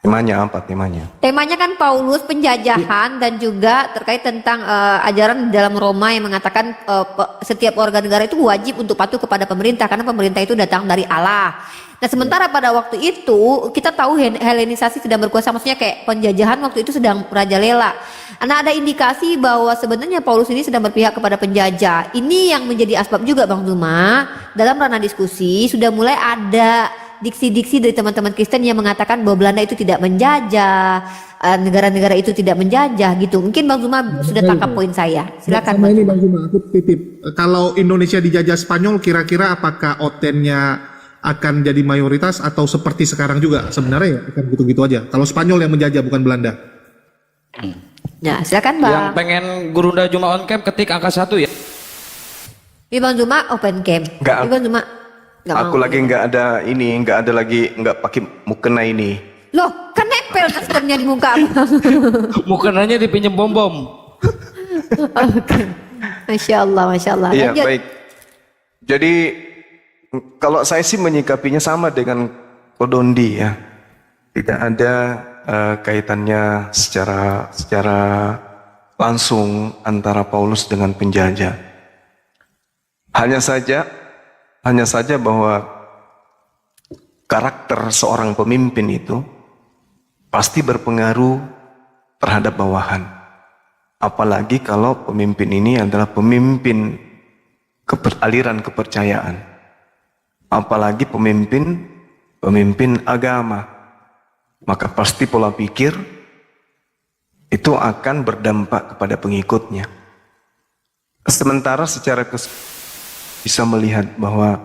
temanya apa temanya? Temanya kan Paulus penjajahan dan juga terkait tentang ajaran dalam Roma yang mengatakan setiap warga negara itu wajib untuk patuh kepada pemerintah karena pemerintah itu datang dari Allah. Nah sementara pada waktu itu kita tahu Helenisasi sedang berkuasa, maksudnya kayak penjajahan waktu itu sedang merajalela. Nah ada indikasi bahwa sebenarnya Paulus ini sedang berpihak kepada penjajah. Ini yang menjadi asbab juga Bang Zuma, dalam ranah diskusi sudah mulai ada diksi-diksi dari teman-teman Kristen yang mengatakan bahwa Belanda itu tidak menjajah, negara-negara itu tidak menjajah gitu. Mungkin Bang Zuma sudah tangkap poin saya. Silakan Bang Zuma. Bang Zuma, aku titip. Kalau Indonesia dijajah Spanyol, kira-kira apakah otennya akan jadi mayoritas atau seperti sekarang juga? Sebenarnya ya akan gitu-gitu aja. Kalau Spanyol yang menjajah bukan Belanda. Ya, silakan Bang. Yang pengen Gurunda Juma on cam ketik angka 1 ya. Ini Bang Zuma open cam. Enggak. Ini Bang Zuma. Aku lagi nggak pakai mukena ini. Loh, kan nempel maskernya di muka Abang. Mukenanya dipinjam bom-bom. Oke. Masya Allah. Iya, baik. Jadi kalau saya sih menyikapinya sama dengan Kodondi ya. Tidak ada kaitannya secara langsung antara Paulus dengan penjajah. Hanya saja bahwa karakter seorang pemimpin itu pasti berpengaruh terhadap bawahan. Apalagi kalau pemimpin ini adalah pemimpin aliran kepercayaan. Apalagi pemimpin agama. Maka pasti pola pikir itu akan berdampak kepada pengikutnya. Sementara secara bisa melihat bahwa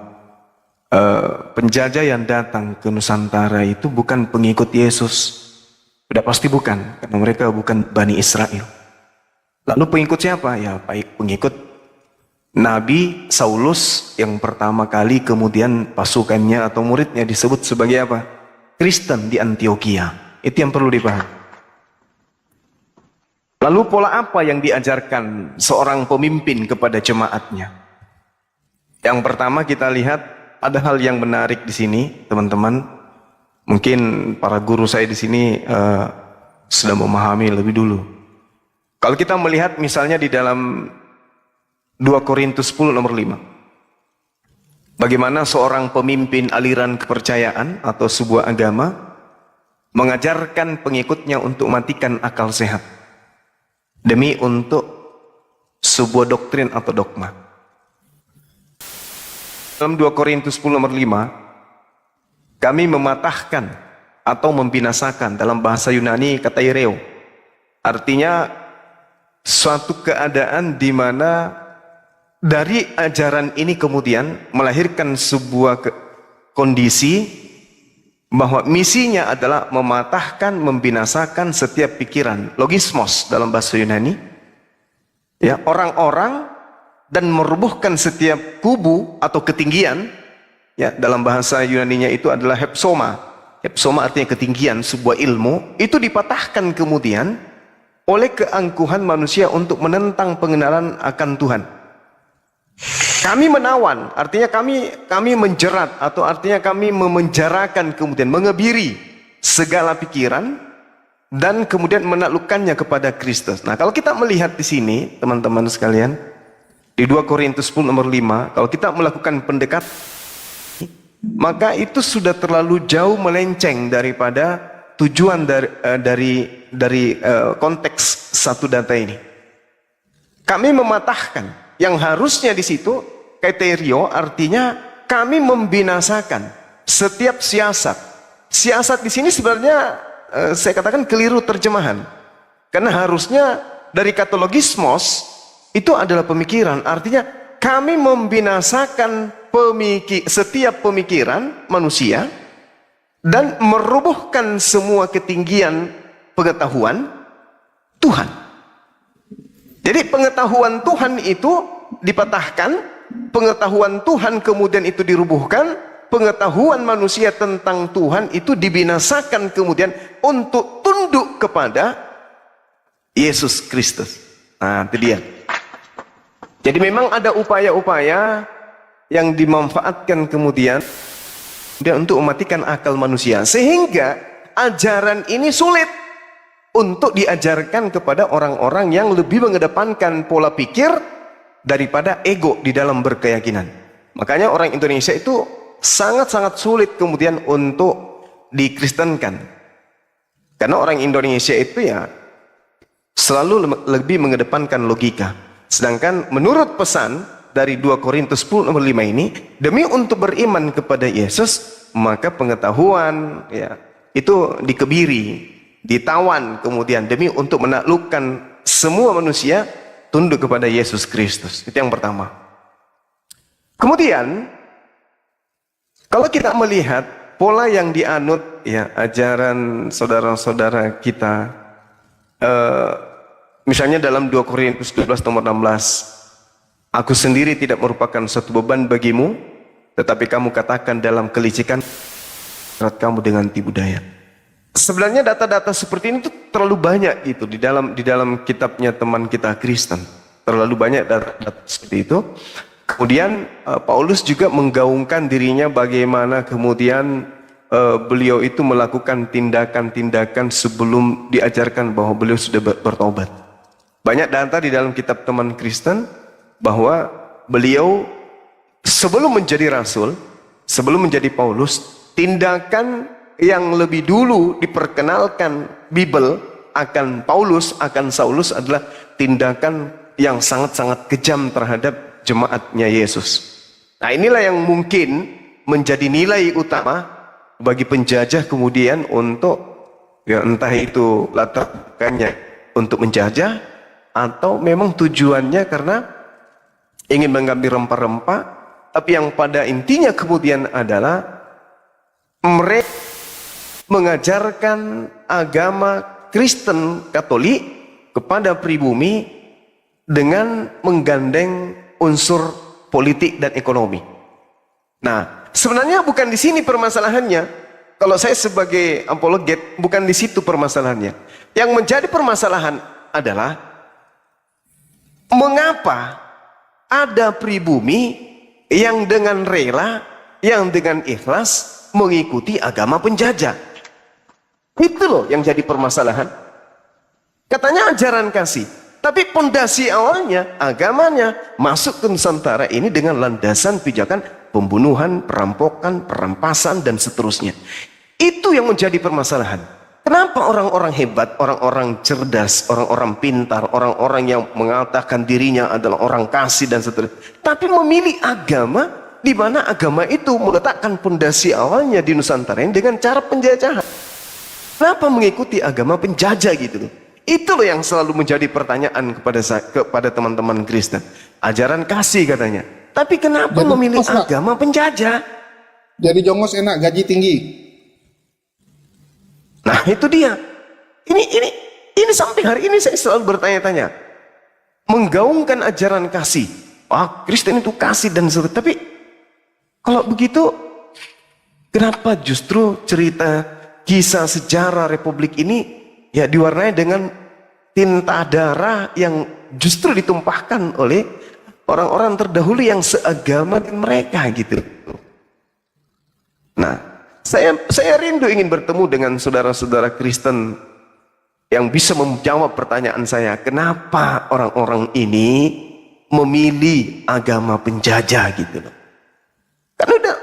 penjajah yang datang ke Nusantara itu bukan pengikut Yesus. Sudah pasti bukan, karena mereka bukan Bani Israel. Lalu pengikut siapa? Ya pengikut Nabi Saulus yang pertama kali kemudian pasukannya atau muridnya disebut sebagai apa? Kristen di Antioquia. Itu yang perlu dipahami. Lalu pola apa yang diajarkan seorang pemimpin kepada jemaatnya? Yang pertama kita lihat ada hal yang menarik di sini, teman-teman. Mungkin para guru saya di sini sudah memahami lebih dulu. Kalau kita melihat misalnya di dalam 2 Korintus 10 nomor 5. Bagaimana seorang pemimpin aliran kepercayaan atau sebuah agama mengajarkan pengikutnya untuk matikan akal sehat demi untuk sebuah doktrin atau dogma. Dalam 2 Korintus 10 nomor 5, kami mematahkan atau membinasakan, dalam bahasa Yunani kata ireo. Artinya suatu keadaan di mana dari ajaran ini kemudian melahirkan sebuah kondisi bahwa misinya adalah mematahkan, membinasakan setiap pikiran, logismos dalam bahasa Yunani. Ya, orang-orang dan merubuhkan setiap kubu atau ketinggian, ya dalam bahasa Yunaninya itu adalah hepsoma. Hepsoma artinya ketinggian sebuah ilmu, itu dipatahkan kemudian oleh keangkuhan manusia untuk menentang pengenalan akan Tuhan. Kami menawan, artinya kami menjerat, atau artinya kami memenjarakan, kemudian mengebiri segala pikiran dan kemudian menaklukkannya kepada Kristus. Nah, kalau kita melihat di sini, teman-teman sekalian, di 2 Korintus 10 nomor 5, kalau kita melakukan pendekatan, maka itu sudah terlalu jauh melenceng daripada tujuan dari konteks satu data ini. Kami mematahkan yang harusnya di situ kriteria, artinya kami membinasakan setiap siasat. Siasat di sini sebenarnya saya katakan keliru terjemahan, karena harusnya dari kata logismos itu adalah pemikiran, artinya kami membinasakan setiap pemikiran manusia dan merubuhkan semua ketinggian pengetahuan Tuhan. Jadi pengetahuan Tuhan itu dipatahkan, pengetahuan Tuhan kemudian itu dirubuhkan, pengetahuan manusia tentang Tuhan itu dibinasakan kemudian untuk tunduk kepada Yesus Kristus. Nah, itu dia. Jadi memang ada upaya-upaya yang dimanfaatkan kemudian untuk mematikan akal manusia, sehingga ajaran ini sulit untuk diajarkan kepada orang-orang yang lebih mengedepankan pola pikir daripada ego di dalam berkeyakinan. Makanya orang Indonesia itu sangat-sangat sulit kemudian untuk dikristenkan, karena orang Indonesia itu ya selalu lebih mengedepankan logika. Sedangkan menurut pesan dari 2 Korintus 10 nomor 5 ini, demi untuk beriman kepada Yesus, maka pengetahuan ya itu dikebiri, ditawan kemudian demi untuk menaklukkan semua manusia tunduk kepada Yesus Kristus. Itu yang pertama. Kemudian kalau kita melihat pola yang dianut ya ajaran saudara-saudara kita, misalnya dalam 2 Korintus 12 nomor 16, aku sendiri tidak merupakan suatu beban bagimu, tetapi kamu katakan dalam kelicikan kamu dengan tipu daya. Sebenarnya data-data seperti ini tuh terlalu banyak gitu di dalam kitabnya teman kita Kristen. Terlalu banyak data-data seperti itu. Kemudian Paulus juga menggaungkan dirinya bagaimana kemudian beliau itu melakukan tindakan-tindakan sebelum diajarkan bahwa beliau sudah bertobat. Banyak data di dalam kitab teman Kristen bahwa beliau sebelum menjadi rasul, sebelum menjadi Paulus, tindakan yang lebih dulu diperkenalkan Bible akan Paulus, akan Saulus adalah tindakan yang sangat-sangat kejam terhadap jemaatnya Yesus. Nah, inilah yang mungkin menjadi nilai utama bagi penjajah kemudian untuk ya entah itu latar belakangnya untuk menjajah atau memang tujuannya karena ingin mengambil rempah-rempah, tapi yang pada intinya kemudian adalah mereka mengajarkan agama Kristen Katolik kepada pribumi dengan menggandeng unsur politik dan ekonomi. Nah, sebenarnya bukan di sini permasalahannya. Kalau saya sebagai apologet, bukan di situ permasalahannya. Yang menjadi permasalahan adalah mengapa ada pribumi yang dengan rela, yang dengan ikhlas mengikuti agama penjajah. Itu loh yang jadi permasalahan. Katanya ajaran kasih, tapi pondasi awalnya, agamanya masuk ke Nusantara ini dengan landasan pijakan pembunuhan, perampokan, perampasan dan seterusnya. Itu yang menjadi permasalahan. Kenapa orang-orang hebat, orang-orang cerdas, orang-orang pintar, orang-orang yang mengatakan dirinya adalah orang kasih dan seterusnya, tapi memilih agama di mana agama itu meletakkan pondasi awalnya di Nusantara ini dengan cara penjajahan? Kenapa mengikuti agama penjajah gitu loh? Itu loh yang selalu menjadi pertanyaan kepada teman-teman Kristen. Ajaran kasih katanya, tapi kenapa Jadi, memilih agama penjajah? Jadi jongos enak, gaji tinggi. Nah itu dia. Ini sampai hari ini saya selalu bertanya-tanya. Menggaungkan ajaran kasih, Kristen itu kasih dan seterusnya. Tapi kalau begitu, kenapa justru cerita kisah sejarah Republik ini ya diwarnai dengan tinta darah yang justru ditumpahkan oleh orang-orang terdahulu yang seagama dengan mereka gitu. Nah, saya rindu ingin bertemu dengan saudara-saudara Kristen yang bisa menjawab pertanyaan saya, kenapa orang-orang ini memilih agama penjajah gitu loh. Kan udah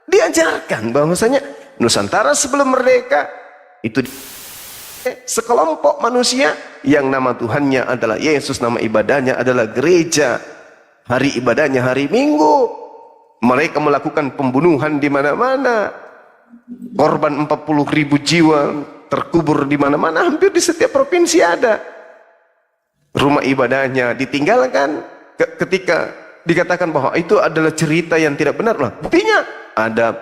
diajarkan bahwasanya Nusantara sebelum merdeka itu sekelompok manusia yang nama Tuhannya adalah Yesus, nama ibadahnya adalah gereja, hari ibadahnya hari Minggu. Mereka melakukan pembunuhan di mana-mana, korban 40.000 jiwa terkubur di mana-mana, hampir di setiap provinsi ada. Rumah ibadahnya ditinggalkan ketika dikatakan bahwa itu adalah cerita yang tidak benar. Lah, buktinya ada